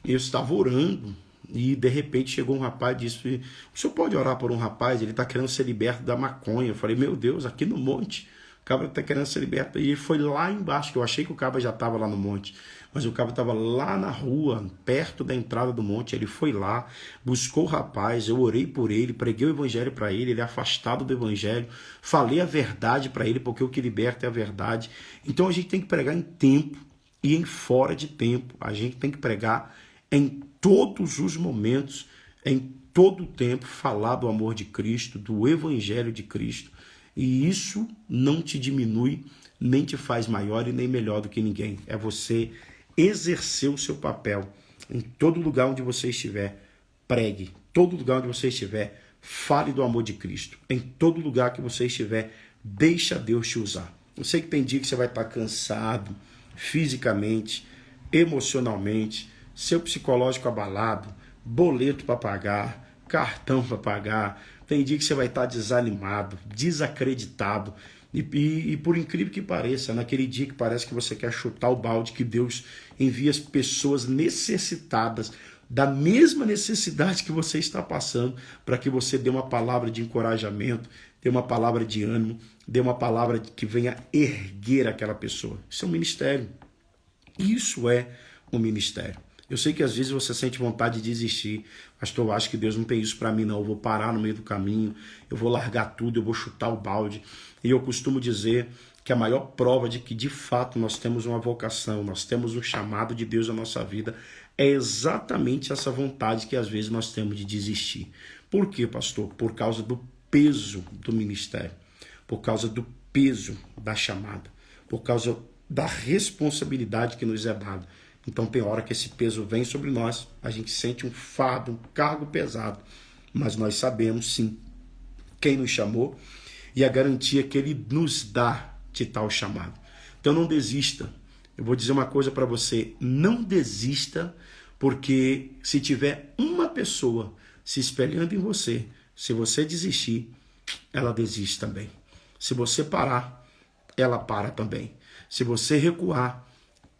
e eu estava orando. E de repente chegou um rapaz e disse: o senhor pode orar por um rapaz? Ele está querendo ser liberto da maconha. Eu falei: meu Deus, aqui no monte o cabra está querendo ser liberto. E ele foi lá embaixo, que eu achei que o cabra já estava lá no monte, mas o cabra estava lá na rua, perto da entrada do monte. Ele foi lá, buscou o rapaz, eu orei por ele, preguei o evangelho para ele, ele é afastado do evangelho, falei a verdade para ele, porque o que liberta é a verdade. Então a gente tem que pregar em tempo e em fora de tempo. A gente tem que pregar em todos os momentos, em todo o tempo, falar do amor de Cristo, do evangelho de Cristo. E isso não te diminui, nem te faz maior e nem melhor do que ninguém. É você exercer o seu papel em todo lugar onde você estiver. Pregue. Todo lugar onde você estiver, fale do amor de Cristo. Em todo lugar que você estiver, deixa Deus te usar. Eu sei que tem dia que você vai estar cansado, fisicamente, emocionalmente, seu psicológico abalado, boleto para pagar, cartão para pagar. Tem dia que você vai estar desanimado, desacreditado. E por incrível que pareça, naquele dia que parece que você quer chutar o balde, que Deus envia as pessoas necessitadas da mesma necessidade que você está passando, para que você dê uma palavra de encorajamento, dê uma palavra de ânimo, dê uma palavra que venha erguer aquela pessoa. Isso é um ministério. Isso é um ministério. Eu sei que às vezes você sente vontade de desistir. Pastor, eu acho que Deus não tem isso para mim não. Eu vou parar no meio do caminho, eu vou largar tudo, eu vou chutar o balde. E eu costumo dizer que a maior prova de que de fato nós temos uma vocação, nós temos um chamado de Deus na nossa vida, é exatamente essa vontade que às vezes nós temos de desistir. Por quê, pastor? Por causa do peso do ministério, por causa do peso da chamada, por causa da responsabilidade que nos é dada. Então tem hora que esse peso vem sobre nós, a gente sente um fardo, um cargo pesado, mas nós sabemos sim quem nos chamou e a garantia que ele nos dá de tal chamado. Então não desista. Eu vou dizer uma coisa para você: não desista, porque se tiver uma pessoa se espelhando em você, se você desistir, ela desiste também. Se você parar, ela para também. Se você recuar,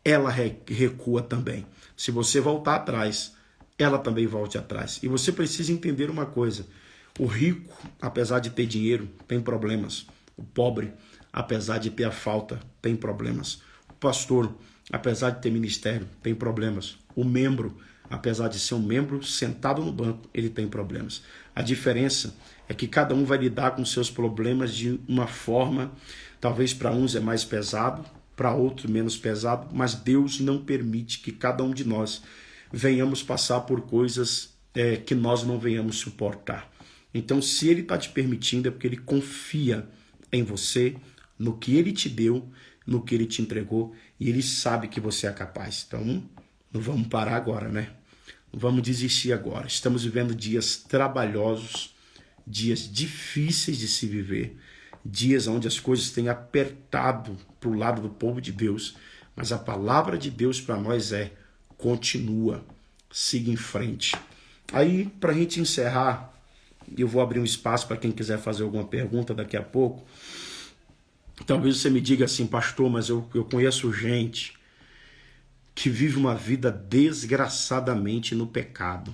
ela recua também. Se você voltar atrás, ela também volte atrás. E você precisa entender uma coisa: o rico, apesar de ter dinheiro, tem problemas. O pobre, apesar de ter a falta, tem problemas. O pastor, apesar de ter ministério, tem problemas. O membro, apesar de ser um membro sentado no banco, ele tem problemas. A diferença é que cada um vai lidar com seus problemas de uma forma, talvez para uns é mais pesado, para outro menos pesado, mas Deus não permite que cada um de nós venhamos passar por coisas que nós não venhamos suportar. Então, se Ele está te permitindo, é porque Ele confia em você, no que Ele te deu, no que Ele te entregou, e Ele sabe que você é capaz. Então, não vamos parar agora, né? Não vamos desistir agora. Estamos vivendo dias trabalhosos, dias difíceis de se viver, dias onde as coisas têm apertado para o lado do povo de Deus, mas a palavra de Deus para nós é: continua, siga em frente. Aí, para a gente encerrar, eu vou abrir um espaço para quem quiser fazer alguma pergunta daqui a pouco. Talvez você me diga assim: pastor, mas eu conheço gente que vive uma vida desgraçadamente no pecado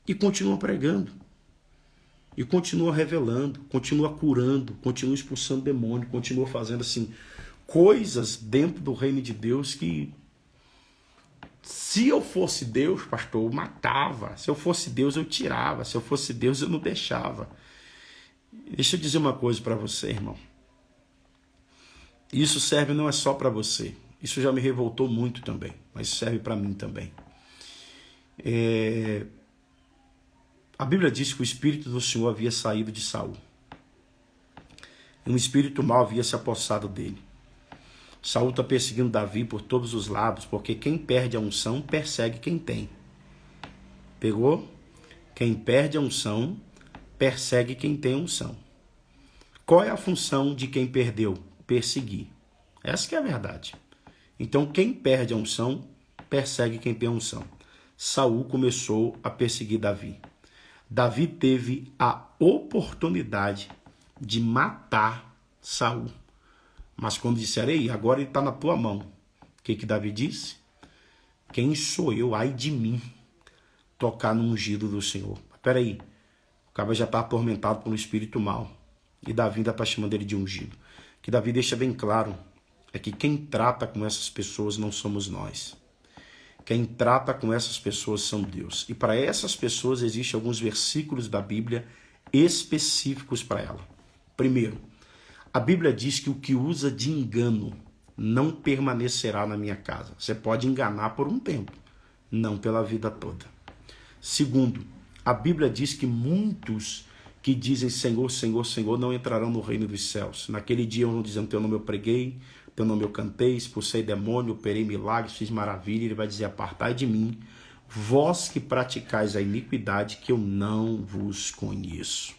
e continua pregando, e continua revelando, continua curando, continua expulsando demônio, continua fazendo assim coisas dentro do reino de Deus que Se eu fosse Deus, pastor, eu matava. Se eu fosse Deus, eu tirava. Se eu fosse Deus, eu não deixava. Deixa eu dizer uma coisa para você, irmão. Isso serve não é só para você. Isso já me revoltou muito também, mas serve para mim também. A Bíblia diz que o Espírito do Senhor havia saído de Saul. E um espírito mau havia se apossado dele. Saul está perseguindo Davi por todos os lados, porque quem perde a unção persegue quem tem. Pegou? Quem perde a unção persegue quem tem unção. Qual é a função de quem perdeu? Perseguir. Essa que é a verdade. Então quem perde a unção persegue quem tem a unção. Saul começou a perseguir Davi. Davi teve a oportunidade de matar Saul. Mas quando disseram, ei, agora ele está na tua mão. O que Davi disse? Quem sou eu, ai de mim, tocar no ungido do Senhor? Espera aí, o cara já está atormentado por um espírito mau. E Davi ainda está chamando ele de ungido. O que Davi deixa bem claro é que quem trata com essas pessoas não somos nós. Quem trata com essas pessoas são Deus. E para essas pessoas existem alguns versículos da Bíblia específicos para ela. Primeiro, a Bíblia diz que o que usa de engano não permanecerá na minha casa. Você pode enganar por um tempo, não pela vida toda. Segundo, a Bíblia diz que muitos que dizem Senhor, Senhor, Senhor não entrarão no reino dos céus. Naquele dia vão dizendo, teu nome eu preguei, teu nome eu cantei, expulsei demônio, operei milagres, fiz maravilha. Ele vai dizer, apartai de mim, vós que praticais a iniquidade, que eu não vos conheço.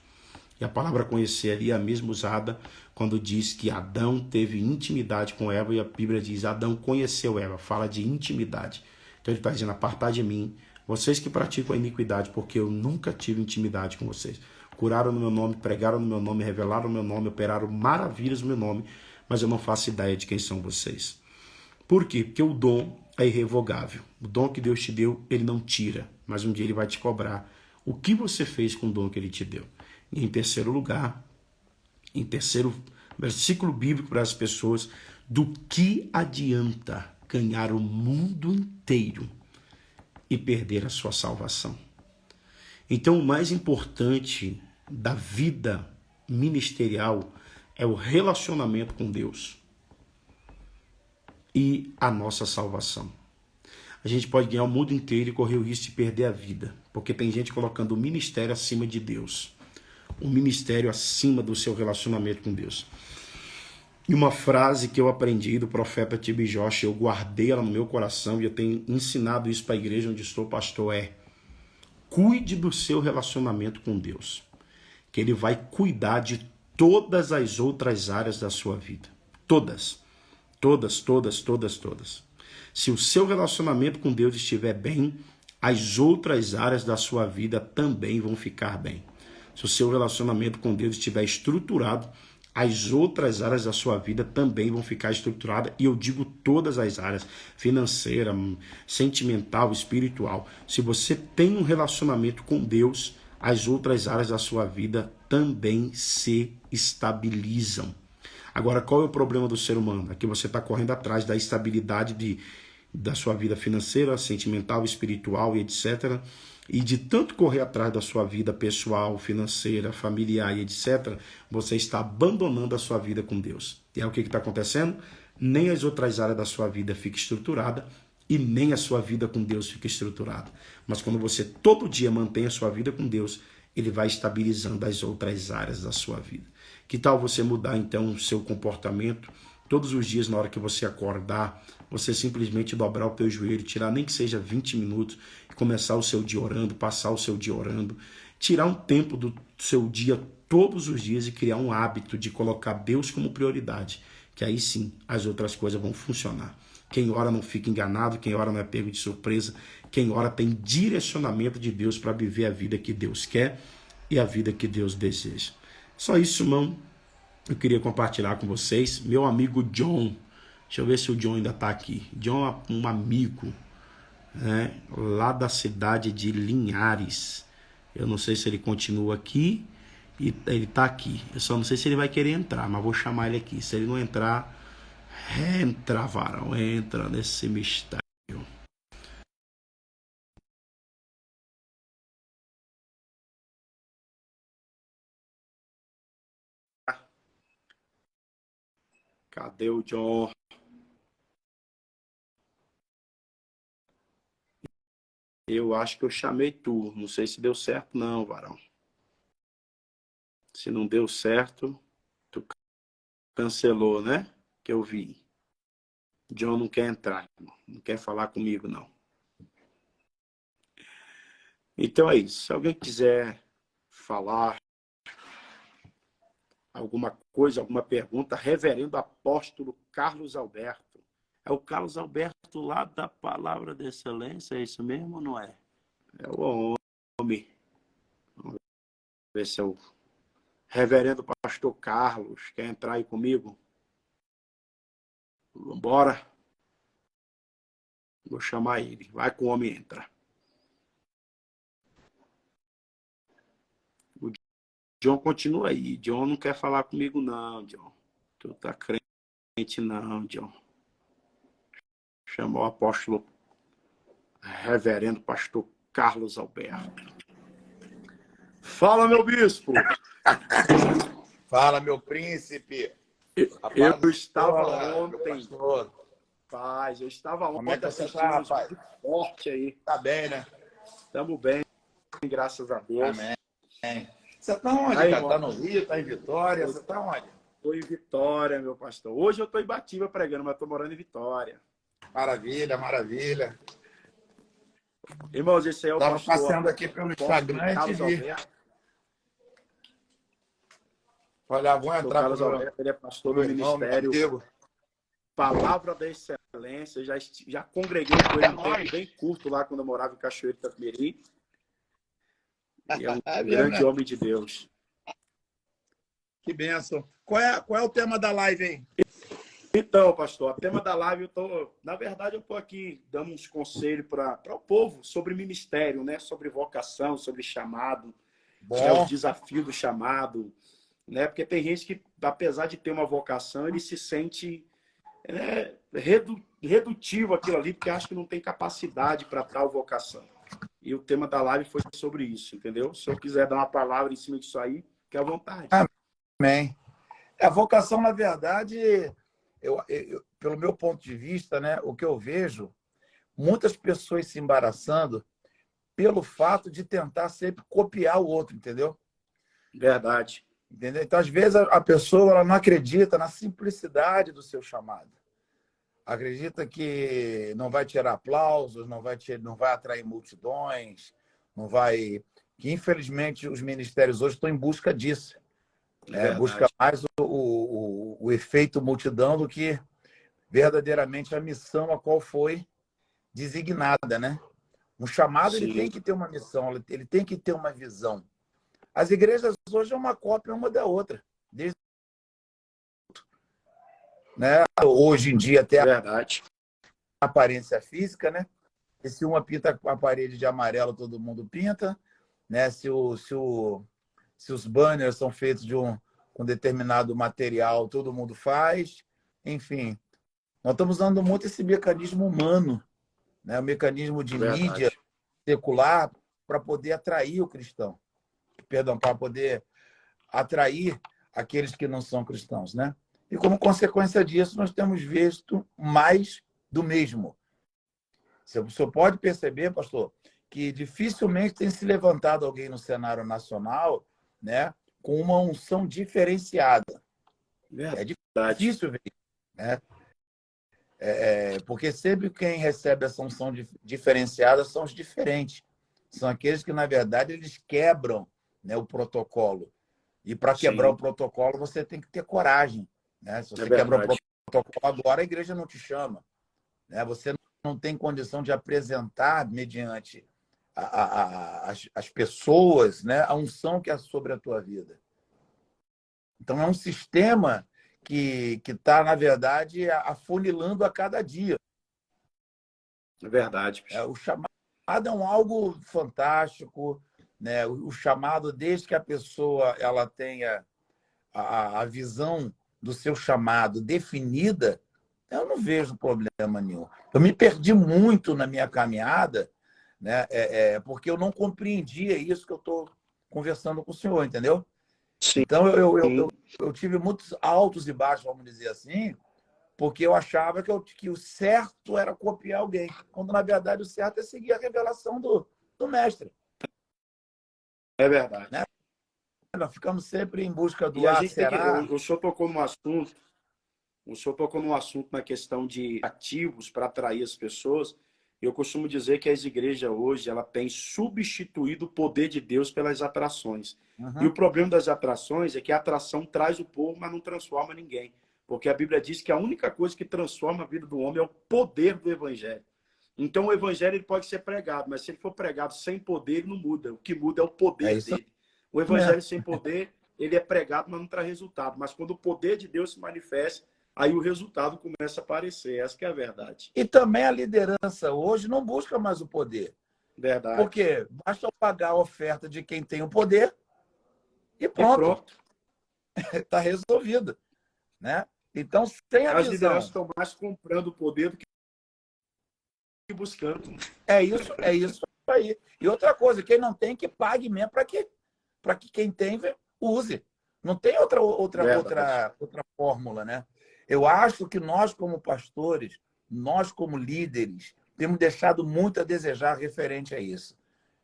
E a palavra conhecer ali é a mesma usada quando diz que Adão teve intimidade com Eva, e a Bíblia diz, Adão conheceu Eva, fala de intimidade. Então ele está dizendo, apartai de mim, vocês que praticam a iniquidade, porque eu nunca tive intimidade com vocês. Curaram no meu nome, pregaram no meu nome, revelaram no meu nome, operaram maravilhas no meu nome, mas eu não faço ideia de quem são vocês. Por quê? Porque o dom é irrevogável. O dom que Deus te deu, ele não tira, mas um dia ele vai te cobrar o que você fez com o dom que ele te deu. E em terceiro lugar, em terceiro versículo bíblico para as pessoas, do que adianta ganhar o mundo inteiro e perder a sua salvação? Então o mais importante da vida ministerial é o relacionamento com Deus e a nossa salvação. A gente pode ganhar o mundo inteiro e correr o risco de perder a vida, porque tem gente colocando o ministério acima de Deus. O ministério acima do seu relacionamento com Deus. E uma frase que eu aprendi do profeta T.B. Josh, eu guardei ela no meu coração e eu tenho ensinado isso para a igreja onde estou pastor, cuide do seu relacionamento com Deus, que Ele vai cuidar de todas as outras áreas da sua vida. Todas. Todas, todas, todas, todas. Se o seu relacionamento com Deus estiver bem, as outras áreas da sua vida também vão ficar bem. Se o seu relacionamento com Deus estiver estruturado, as outras áreas da sua vida também vão ficar estruturadas. E eu digo todas as áreas, financeira, sentimental, espiritual. Se você tem um relacionamento com Deus, as outras áreas da sua vida também se estabilizam. Agora, qual é o problema do ser humano? É que você está correndo atrás da estabilidade da sua vida financeira, sentimental, espiritual e etc., e de tanto correr atrás da sua vida pessoal, financeira, familiar e etc., você está abandonando a sua vida com Deus. E é o que está acontecendo? Nem as outras áreas da sua vida ficam estruturadas e nem a sua vida com Deus fica estruturada. Mas quando você todo dia mantém a sua vida com Deus, Ele vai estabilizando as outras áreas da sua vida. Que tal você mudar então o seu comportamento? Todos os dias, na hora que você acordar, você simplesmente dobrar o teu joelho, tirar nem que seja 20 minutos, e começar o seu dia orando, passar o seu dia orando, tirar um tempo do seu dia todos os dias e criar um hábito de colocar Deus como prioridade, que aí sim as outras coisas vão funcionar. Quem ora não fica enganado, quem ora não é pego de surpresa, quem ora tem direcionamento de Deus para viver a vida que Deus quer e a vida que Deus deseja. Só isso, irmão. Eu queria compartilhar com vocês. Meu amigo John, deixa eu ver se o John ainda está aqui. John é um amigo, né, lá da cidade de Linhares. Eu não sei se ele continua aqui. E ele está aqui. Eu só não sei se ele vai querer entrar, mas vou chamar ele aqui. Se ele não entrar, entra, varão, entra nesse mistério. Cadê o John? Eu acho que eu chamei tu. Não sei se deu certo, não, varão. Se não deu certo, tu cancelou, né? Que eu vi. John não quer entrar, não quer falar comigo, não. Então é isso. Se alguém quiser falar alguma coisa, alguma pergunta, Reverendo Apóstolo Carlos Alberto. É o Carlos Alberto lá da Palavra de Excelência, é isso mesmo ou não é? É o homem. Vamos ver se é o Reverendo Pastor Carlos. Quer entrar aí comigo? Vambora. Vou chamar ele. Vai com o homem entra. O John continua aí. John não quer falar comigo, não, John. Tu tá crente, não, John. Chamou o apóstolo Reverendo Pastor Carlos Alberto. Fala, meu bispo. Fala, meu príncipe. Eu estava ontem. Paz, eu estava ontem assistindo tá, rapaz? Forte aí. Tá bem, né? Estamos bem, graças a Deus. Amém. Você tá onde, aí, cara? irmão? Tá no Rio, tá em Vitória? Você tá onde? Estou em Vitória, meu pastor. Hoje eu estou em Batiba pregando, mas estou morando em Vitória. Maravilha, maravilha. Irmãos, esse aí é o Tava pastor. passeando aqui pelo Instagram e te vi. Olha, vou entrar Carlos Alberto, ele é pastor do ministério Palavra da Excelência. Já congreguei com ele um tempo bem curto lá quando eu morava em Cachoeiro de Itapemirim. E é um grande homem de Deus. Que bênção. Qual é o tema da live aí? Então, pastor, o tema da live, na verdade, eu estou aqui dando uns conselhos para o povo sobre ministério, né? Sobre vocação, sobre chamado, né? O desafio do chamado, né? Porque tem gente que, apesar de ter uma vocação, ele se sente redutivo aquilo ali, porque acha que não tem capacidade para tal vocação. E o tema da live foi sobre isso, entendeu? Se eu quiser dar uma palavra em cima disso aí, fique à vontade. Amém. A vocação, na verdade, pelo meu ponto de vista, né, o que eu vejo, muitas pessoas se embaraçando pelo fato de tentar sempre copiar o outro, entendeu? Verdade. Entendeu? Então, às vezes, a pessoa ela não acredita na simplicidade do seu chamado. Acredita que não vai tirar aplausos, não vai atrair multidões, não vai... Que, infelizmente, os ministérios hoje estão em busca disso. Busca mais o efeito multidão do que verdadeiramente a missão a qual foi designada, né? Um chamado ele tem que ter uma missão, ele tem que ter uma visão. As igrejas hoje é uma cópia uma da outra, desde né? Hoje em dia até a aparência física, né? E se uma pinta a parede de amarelo, todo mundo pinta, né? Se os banners são feitos de um determinado material, todo mundo faz. Enfim, nós estamos usando muito esse mecanismo humano, né? O mecanismo de mídia secular para poder atrair o cristão. Perdão, para poder atrair aqueles que não são cristãos, né? E como consequência disso, nós temos visto mais do mesmo. O senhor pode perceber, pastor, que dificilmente tem se levantado alguém no cenário nacional, né, com uma unção diferenciada. É difícil ver, né? Porque sempre quem recebe essa unção diferenciada são os diferentes. São aqueles que, na verdade, eles quebram, né, o protocolo. E para quebrar o protocolo, você tem que ter coragem. Né? Se você quebra o protocolo agora, a igreja não te chama. Né? Você não tem condição de apresentar, mediante as pessoas, né, a unção que é sobre a tua vida. Então, é um sistema que está, na verdade, afunilando a cada dia. É verdade. O chamado é algo fantástico, né? O chamado, desde que a pessoa ela tenha a visão do seu chamado definida, eu não vejo problema nenhum. Eu me perdi muito na minha caminhada, né? Porque eu não compreendia isso que eu estou conversando com o senhor, entendeu? Sim. Então, eu tive muitos altos e baixos, vamos dizer assim, Porque eu achava que o certo era copiar alguém, quando, na verdade, o certo é seguir a revelação do mestre. É verdade. Né? Nós ficamos sempre em busca E do a gente tem que. será. O senhor tocou no assunto. O senhor tocou no assunto na questão de ativos para atrair as pessoas. Eu costumo dizer que as igrejas hoje ela tem substituído o poder de Deus pelas atrações. E o Uhum. problema das atrações é que a atração traz o povo, mas não transforma ninguém. Porque a Bíblia diz que a única coisa que transforma a vida do homem é o poder do evangelho. Então o evangelho ele pode ser pregado, mas se ele for pregado sem poder, ele não muda. O que muda é o É poder isso dele. O mesmo. evangelho sem poder, ele é pregado, mas não traz resultado. Mas quando o poder de Deus se manifesta, aí o resultado começa a aparecer. Essa que é a verdade. E também a liderança hoje não busca mais o poder. Verdade. Porque basta eu pagar a oferta de quem tem o poder e E pronto. pronto. Está resolvido. Né? Então, sem a As lideranças visão. estão mais comprando o poder do que buscando. É isso aí. E outra coisa, quem não tem, que pague mesmo para que quem tem use. Não tem Verdade. outra fórmula, né? Eu acho que nós, como pastores, nós, como líderes, temos deixado muito a desejar referente a isso.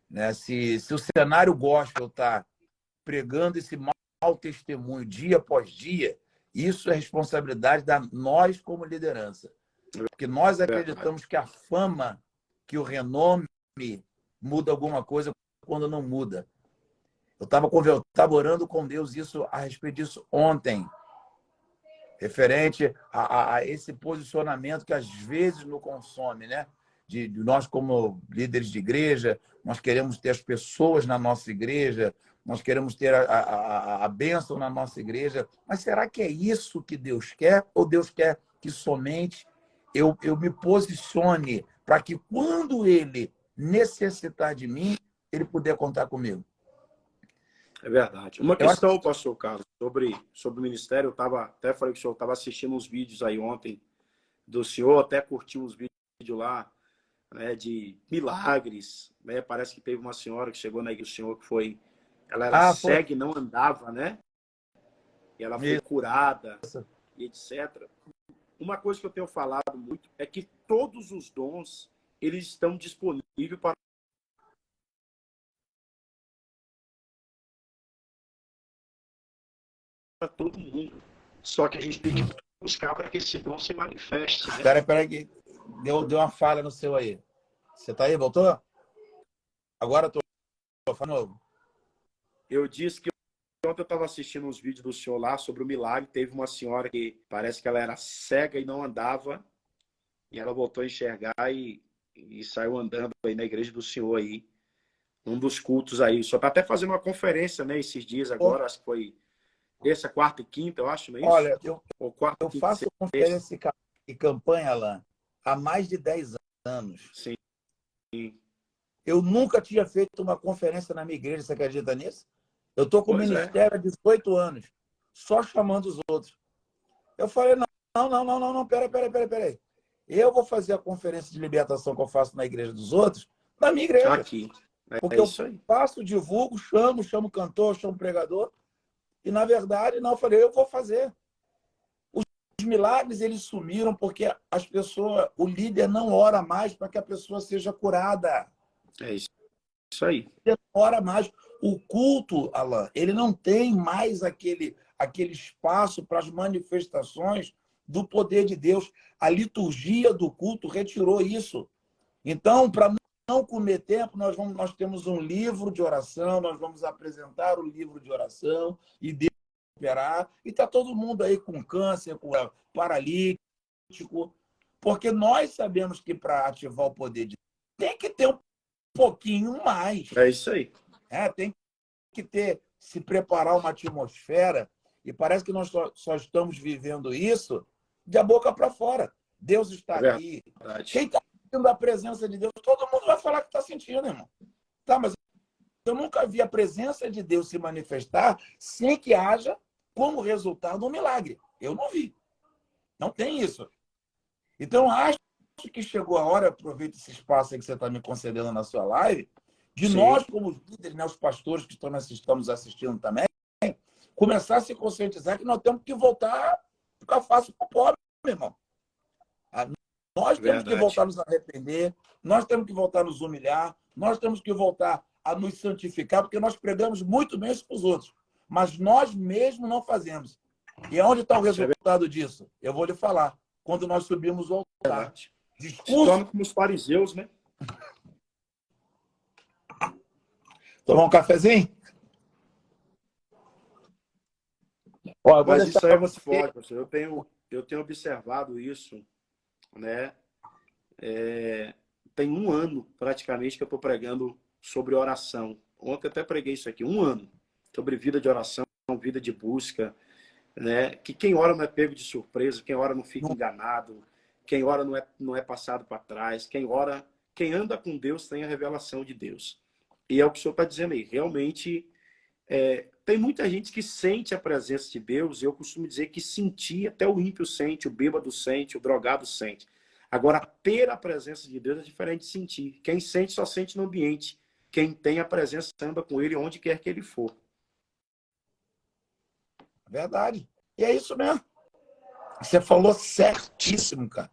Né? Se o cenário gospel está pregando esse mau testemunho dia após dia, isso é responsabilidade da nós como liderança. Porque nós Verdade. acreditamos que a fama, que o renome muda alguma coisa quando não muda. Eu estava orando com Deus a respeito disso ontem, referente a esse posicionamento que às vezes nos consome, né? De nós, como líderes de igreja, nós queremos ter as pessoas na nossa igreja, nós queremos ter a bênção na nossa igreja, mas será que é isso que Deus quer? Ou Deus quer que somente eu me posicione para que, quando Ele necessitar de mim, Ele puder contar comigo? É verdade. Uma Eu acho questão, pastor Carlos, sobre o ministério, até falei que o senhor estava assistindo uns vídeos aí ontem do senhor, até curti uns vídeos lá, né, de milagres, né? Parece que teve uma senhora que chegou na igreja do senhor que foi, ela era foi cega e não andava, né? E ela foi curada, isso. e etc. Uma coisa que eu tenho falado muito é que todos os dons, eles estão disponíveis para todo mundo. Só que a gente tem que buscar para que esse dom se manifeste, né? Espera aí, que deu uma falha no seu aí. Você está aí? Voltou? Agora estou falando. Eu disse que ontem eu estava assistindo uns vídeos do senhor lá sobre o milagre. Teve uma senhora que parece que ela era cega e não andava, e ela voltou a enxergar e saiu andando aí na igreja do senhor aí, um dos cultos aí. Só está até fazendo uma conferência, né, esses dias agora, acho que foi terça, quarta e quinta, eu acho, não é isso? Olha, eu, Ou quarta, eu quinta faço e sexta. conferência e campanha, Alain, há mais de 10 anos. Sim. Eu nunca tinha feito uma conferência na minha igreja, você acredita nisso? Eu estou com o Pois é. ministério há 18 anos, só chamando os outros. Eu falei, não, peraí. Eu vou fazer a conferência de libertação que eu faço na igreja dos outros, na minha igreja. Aqui. Porque É eu isso aí. faço, divulgo, chamo cantor, chamo pregador. E, na verdade, não, eu falei, eu vou fazer. Os milagres, eles sumiram porque as pessoas, o líder não ora mais para que a pessoa seja curada. É isso aí. Ele não ora mais. O culto, Alain, ele não tem mais aquele espaço para as manifestações do poder de Deus. A liturgia do culto retirou isso. Então, para não comer tempo, nós temos um livro de oração, nós vamos apresentar o livro de oração e Deus operar. E está todo mundo aí com câncer, com paralítico, porque nós sabemos que para ativar o poder de Deus tem que ter um pouquinho mais. É isso aí. Tem que se preparar uma atmosfera, e parece que nós só estamos vivendo isso de a boca para fora. Deus está aqui. Quem está sentindo a presença de Deus, todo mundo vai falar que está sentindo, irmão. Tá, mas eu nunca vi a presença de Deus se manifestar sem que haja como resultado um milagre. Eu não vi. Não tem isso. Então, acho que chegou a hora, aproveito esse espaço aí que você está me concedendo na sua live, de Sim. nós, como líderes, né, os pastores que estamos assistindo também, começar a se conscientizar que nós temos que voltar a ficar fácil para o pobre, meu irmão. Nós temos que Verdade. voltar a nos arrepender, nós temos que voltar a nos humilhar, nós temos que voltar a nos santificar, porque nós pregamos muito bem isso para os outros, mas nós mesmos não fazemos. E onde está o resultado disso? Eu vou lhe falar. Quando nós subimos ao altar. Se torna como os fariseus, né? Tomar um cafezinho? Ó, Mas isso aí é muito forte, professor. Eu tenho observado isso, né? Tem um ano, praticamente, que eu estou pregando sobre oração. Ontem eu até preguei isso aqui, um ano, sobre vida de oração, vida de busca, né? Que quem ora não é pego de surpresa, quem ora não fica enganado, quem ora não é passado para trás, quem anda com Deus tem a revelação de Deus. E é o que o senhor está dizendo aí, realmente tem muita gente que sente a presença de Deus, e eu costumo dizer que sentir, até o ímpio sente, o bêbado sente, o drogado sente. Agora, ter a presença de Deus é diferente de sentir. Quem sente, só sente no ambiente. Quem tem a presença, anda com ele onde quer que ele for. Verdade. E é isso mesmo. Você falou certíssimo, cara.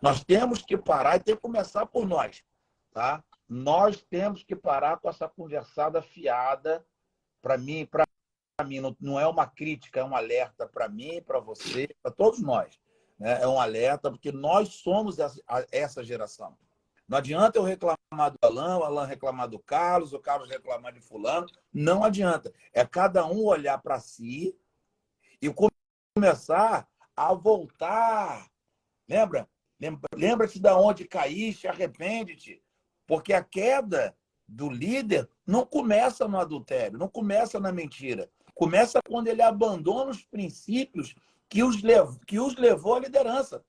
Nós temos que parar e tem que começar por nós, tá? Nós temos que parar com essa conversada fiada. Para mim, não é uma crítica, é um alerta para mim, para você, para todos nós. Né? É um alerta, porque nós somos essa geração. Não adianta eu reclamar do Alan, o Alan reclamar do Carlos, o Carlos reclamar de fulano. Não adianta. É cada um olhar para si e começar a voltar. Lembra-te de onde caíste, arrepende-te. Porque a queda do líder não começa no adultério, não começa na mentira. Começa quando ele abandona os princípios que os levou à liderança,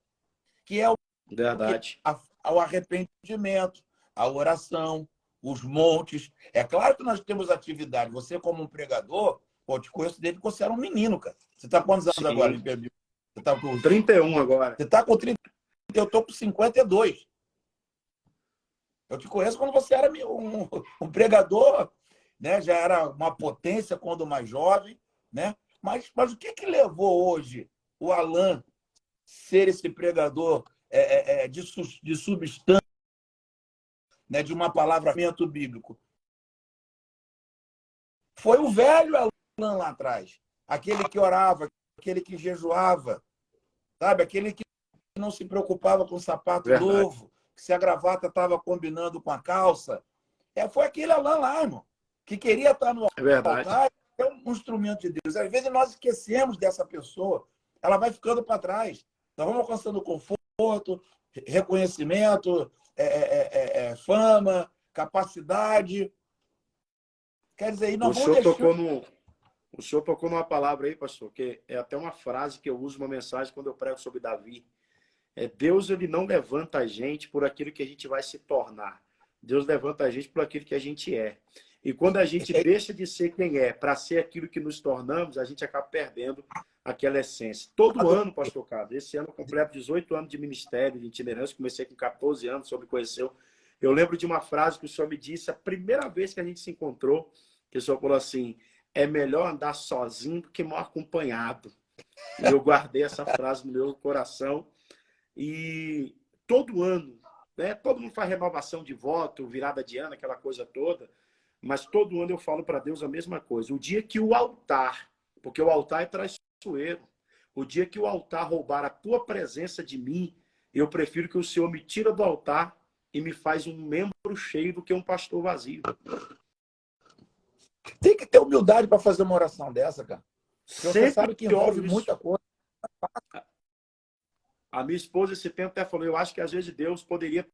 que é Verdade. ao arrependimento, a oração, os montes. É claro que nós temos atividade. Você, como um pregador, eu te conheço desde que você era um menino, cara. Você está com quantos anos agora? Você tá com 31 agora. Você está com 30. Eu estou com 52. Eu te conheço quando você era um pregador, né? Já era uma potência quando mais jovem, né? Mas o que levou hoje o Alan ser esse pregador de substância, né? De uma palavramento bíblico? Foi o velho Alan lá atrás, aquele que orava, aquele que jejuava, sabe? Aquele que não se preocupava com o sapato novo, se a gravata estava combinando com a calça. Foi aquele Alan lá, irmão, que queria estar no altar, é um instrumento de Deus. Às vezes nós esquecemos dessa pessoa, ela vai ficando para trás. Nós vamos alcançando conforto, reconhecimento, fama, capacidade. Quer dizer, nós vamos deixando... O senhor tocou numa palavra aí, pastor, que é até uma frase que eu uso, uma mensagem, quando eu prego sobre Davi. Deus, ele não levanta a gente por aquilo que a gente vai se tornar. Deus levanta a gente por aquilo que a gente é. E quando a gente deixa de ser quem é para ser aquilo que nos tornamos, a gente acaba perdendo aquela essência. Todo ano, pastor Carlos, esse ano eu completo 18 anos de ministério, de itinerância, comecei com 14 anos, o senhor me conheceu. Eu lembro de uma frase que o senhor me disse a primeira vez que a gente se encontrou, que o senhor falou assim: é melhor andar sozinho do que mal acompanhado. E eu guardei essa frase no meu coração. E todo ano, né, todo mundo faz renovação de voto, virada de ano, aquela coisa toda, mas todo ano eu falo para Deus a mesma coisa. O dia que o altar, porque o altar é traiçoeiro, o dia que o altar roubar a tua presença de mim, eu prefiro que o Senhor me tira do altar e me faz um membro cheio do que um pastor vazio. Tem que ter humildade para fazer uma oração dessa, cara. Porque você sabe que envolve muita coisa. A minha esposa esse tempo até falou, eu acho que às vezes Deus poderia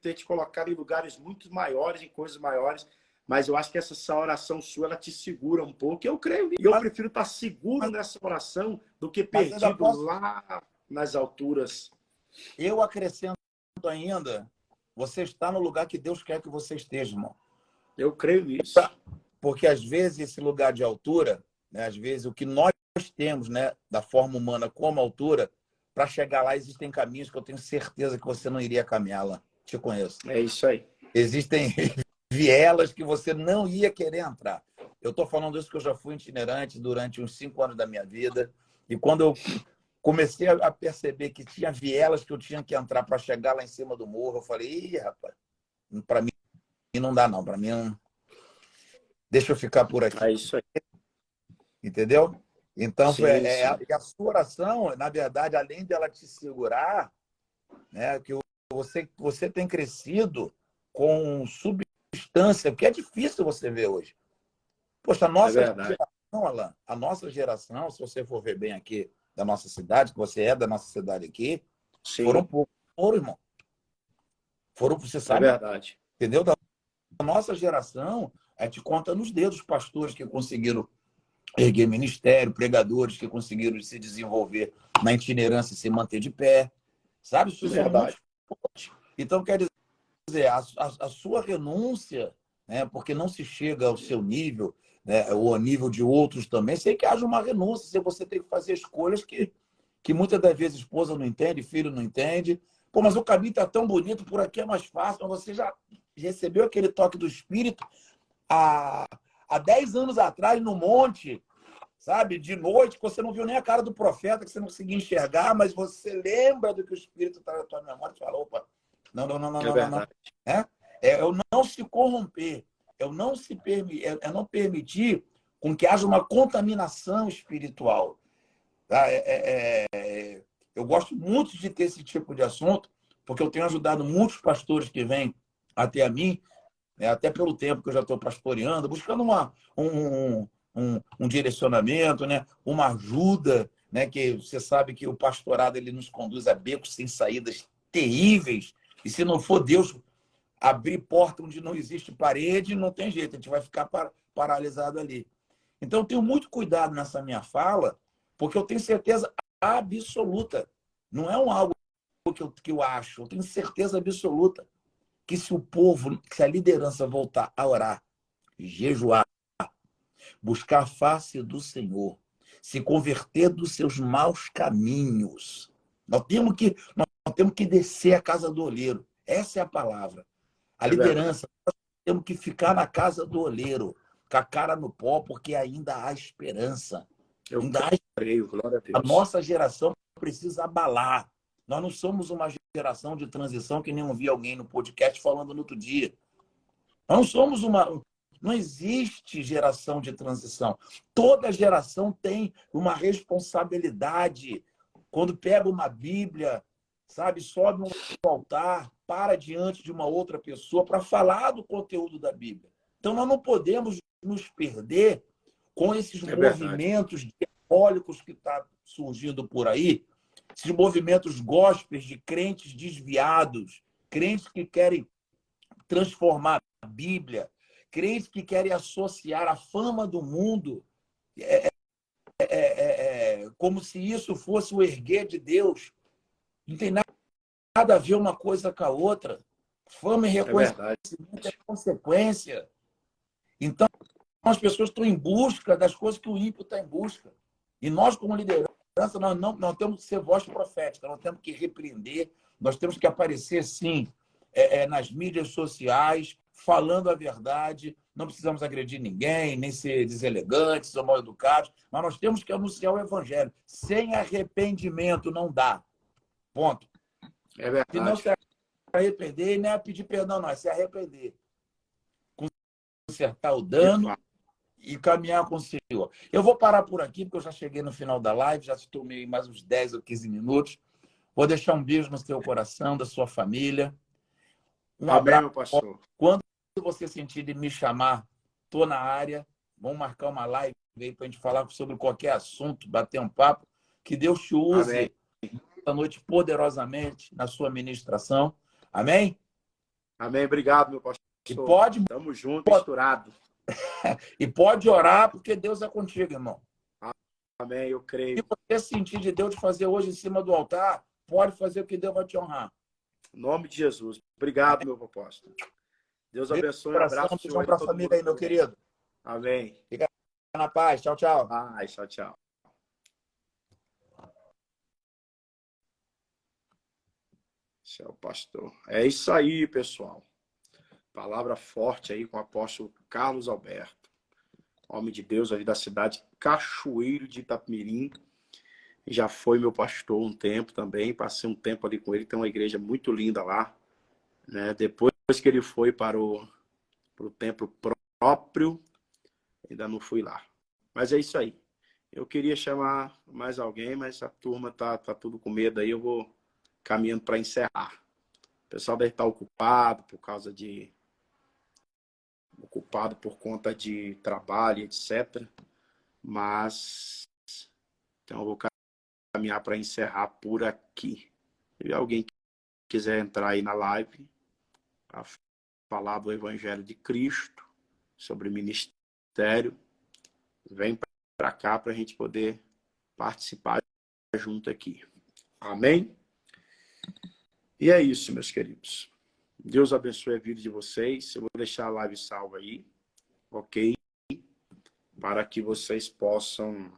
ter te colocado em lugares muito maiores, em coisas maiores, mas eu acho que essa oração sua, ela te segura um pouco. Eu creio nisso. Eu prefiro estar seguro nessa oração do que perdido lá nas alturas. Eu acrescento ainda, você está no lugar que Deus quer que você esteja, irmão. Eu creio nisso. Porque às vezes esse lugar de altura, né, às vezes o que nós temos, né, da forma humana como altura, para chegar lá existem caminhos que eu tenho certeza que você não iria caminhar lá. Te conheço. É isso aí. Existem vielas que você não ia querer entrar. Eu estou falando isso porque eu já fui itinerante durante uns 5 anos da minha vida. E quando comecei a perceber que tinha vielas que eu tinha que entrar para chegar lá em cima do morro. Eu falei, ih, rapaz, para mim não dá não, para mim não... Deixa eu ficar por aqui. É isso aí. Entendeu? Então, Sim, sim. e a sua oração, na verdade, além dela te segurar, né, que você tem crescido com substância, que é difícil você ver hoje. Poxa, a É nossa verdade. geração, Alan, a nossa geração, se você for ver bem aqui da nossa cidade, que você é da nossa cidade aqui, foram Sim, poucos, foram, irmão. Foram, você é sabe, verdade. entendeu? Da nossa geração, a gente conta nos dedos pastores que conseguiram erguer ministério, pregadores que conseguiram se desenvolver na itinerância e se manter de pé. Sabe? Isso são Verdade. muitos pontos. Então, quer dizer, a sua renúncia, né, porque não se chega ao seu nível, né, ou ao nível de outros também, sei que haja uma renúncia, se você tem que fazer escolhas que muitas das vezes esposa não entende, filho não entende. Pô, mas o caminho está tão bonito, por aqui é mais fácil, mas você já recebeu aquele toque do Espírito há, há 10 anos atrás, no monte, sabe? De noite, que você não viu nem a cara do profeta, que você não conseguia enxergar, mas você lembra do que o Espírito está na tua memória e fala, opa, não, não, não, não, É não, não, não. verdade. É eu não se corromper, eu não se é não permitir com que haja uma contaminação espiritual. Tá? Eu gosto muito de ter esse tipo de assunto, porque eu tenho ajudado muitos pastores que vêm até a mim, né, até pelo tempo que eu já estou pastoreando, buscando um direcionamento, né, uma ajuda, né, que você sabe que o pastorado ele nos conduz a becos sem saídas terríveis, e se não for Deus abrir porta onde não existe parede, não tem jeito, a gente vai ficar paralisado ali. Então, eu tenho muito cuidado nessa minha fala, porque eu tenho certeza absoluta, não é um algo que eu acho, eu tenho certeza absoluta que se o povo, se a liderança voltar a orar, jejuar, buscar a face do Senhor, se converter dos seus maus caminhos, nós temos que descer a casa do olheiro. Essa é a palavra. A É verdade. liderança, nós temos que ficar na casa do olheiro, com a cara no pó, porque ainda há esperança. Eu Ainda há... creio, glória a A Deus. nossa geração precisa abalar. Nós não somos uma geração de transição, que nem eu vi alguém no podcast falando no outro dia. Nós não somos uma... Não existe geração de transição. Toda geração tem uma responsabilidade. Quando pega uma Bíblia, sabe, sobe um altar, para diante de uma outra pessoa para falar do conteúdo da Bíblia. Então, nós não podemos nos perder com esses É verdade. movimentos diabólicos que estão surgindo por aí, esses movimentos gospels de crentes desviados, crentes que querem transformar a Bíblia, crentes que querem associar a fama do mundo como se isso fosse o erguer de Deus. Não tem nada a ver uma coisa com a outra. Fama e É verdade. reconhecimento é consequência. Então, as pessoas estão em busca das coisas que o ímpio está em busca. E nós, como liderança, nós temos que ser voz profética, nós temos que repreender, nós temos que aparecer, sim, nas mídias sociais, falando a verdade. Não precisamos agredir ninguém, nem ser deselegantes ou mal educados, mas nós temos que anunciar o evangelho. Sem arrependimento não dá. Ponto. É Se não verdade. se arrepender, não é pedir perdão, não, é se arrepender. Consertar o De dano fato. e caminhar com o Senhor. Eu vou parar por aqui, porque eu já cheguei no final da live, já tomei mais uns 10 ou 15 minutos. Vou deixar um beijo no seu coração, da sua família. Um Amém, abraço. meu pastor. Quando você sentir de me chamar, estou na área. Vamos marcar uma live aí para a gente falar sobre qualquer assunto, bater um papo. Que Deus te Amém. use esta noite poderosamente na sua ministração. Amém? Amém. Obrigado, meu E pastor. pode, Tamo junto, misturado. e pode orar, porque Deus é contigo, irmão. Amém, eu Se creio. você sentir de Deus fazer hoje em cima do altar, pode fazer o que Deus vai te honrar. Em nome de Jesus. Obrigado, meu apóstolo. Deus Beijo no abençoe. Um coração, abraço pro senhor beijão e para a todo família mundo aí, meu também. querido. Amém. Fica na paz. Tchau, tchau. Paz. Tchau, tchau. Céu, pastor. É isso aí, pessoal. Palavra forte aí com o apóstolo Carlos Alberto. Homem de Deus ali da cidade Cachoeiro de Itapemirim. já foi meu pastor um tempo também, passei um tempo ali com ele, tem uma igreja muito linda lá, né? Depois que ele foi para o templo próprio, ainda não fui lá. Mas é isso aí. Eu queria chamar mais alguém, mas a turma tá tudo com medo aí, eu vou caminhando para encerrar. O pessoal deve estar ocupado por conta de trabalho, etc. Mas então eu vou caminhar para encerrar por aqui. Se alguém quiser entrar aí na live para falar do Evangelho de Cristo, sobre ministério, vem para cá para a gente poder participar junto aqui. Amém? E é isso, meus queridos. Deus abençoe a vida de vocês. Eu vou deixar a live salva aí, ok? Para que vocês possam...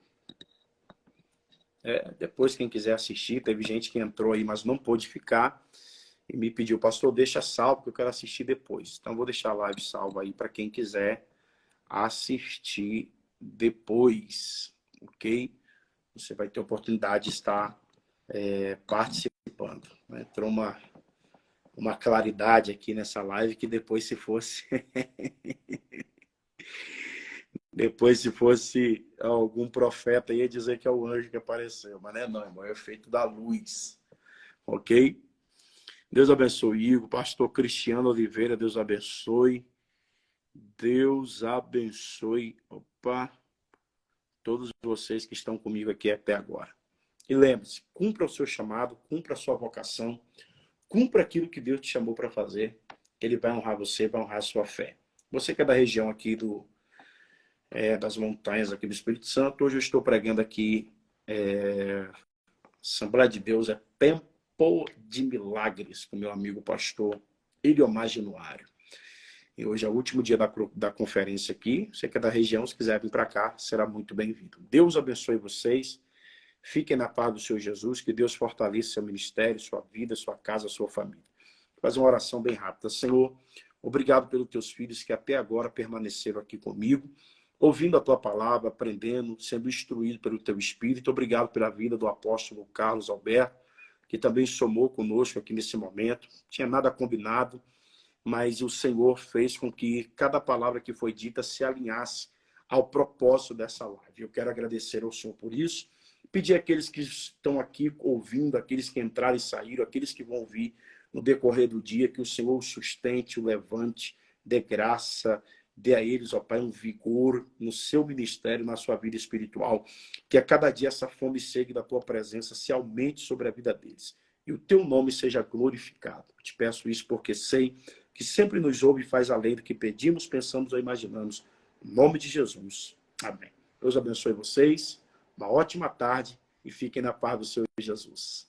depois, quem quiser assistir, teve gente que entrou aí, mas não pôde ficar e me pediu, pastor, deixa salvo, que eu quero assistir depois. Então, vou deixar a live salva aí para quem quiser assistir depois, ok? Você vai ter a oportunidade de estar participando. Entrou uma claridade aqui nessa live que depois se fosse algum profeta ia dizer que é o anjo que apareceu, mas não é não, irmão, é efeito da luz, ok? Deus abençoe, Igor, pastor Cristiano Oliveira, Deus abençoe, todos vocês que estão comigo aqui até agora. E lembre-se, cumpra o seu chamado, cumpra a sua vocação, cumpra aquilo que Deus te chamou para fazer. Ele vai honrar você, vai honrar a sua fé. Você que é da região aqui das montanhas aqui do Espírito Santo, hoje eu estou pregando aqui Assembleia de Deus é Tempo de Milagres, com meu amigo pastor Eliomar Januário. E hoje é o último dia da conferência aqui. Você que é da região, se quiser vir para cá, será muito bem-vindo. Deus abençoe vocês. Fiquem na paz do Senhor Jesus, que Deus fortaleça seu ministério, sua vida, sua casa, sua família. Vou fazer uma oração bem rápida. Senhor, obrigado pelos teus filhos que até agora permaneceram aqui comigo, ouvindo a tua palavra, aprendendo, sendo instruído pelo teu Espírito. Obrigado pela vida do apóstolo Carlos Alberto, que também somou conosco aqui nesse momento. Não tinha nada combinado, mas o Senhor fez com que cada palavra que foi dita se alinhasse ao propósito dessa live. Eu quero agradecer ao Senhor por isso. Pedir àqueles que estão aqui ouvindo, aqueles que entraram e saíram, aqueles que vão ouvir no decorrer do dia, que o Senhor o sustente, o levante, dê graça, dê a eles, ó Pai, um vigor no seu ministério, na sua vida espiritual. Que a cada dia essa fome e sede da tua presença se aumente sobre a vida deles. E o teu nome seja glorificado. Eu te peço isso porque sei que sempre nos ouve e faz além do que pedimos, pensamos ou imaginamos. Em nome de Jesus. Amém. Deus abençoe vocês. Uma ótima tarde e fiquem na paz do Senhor Jesus.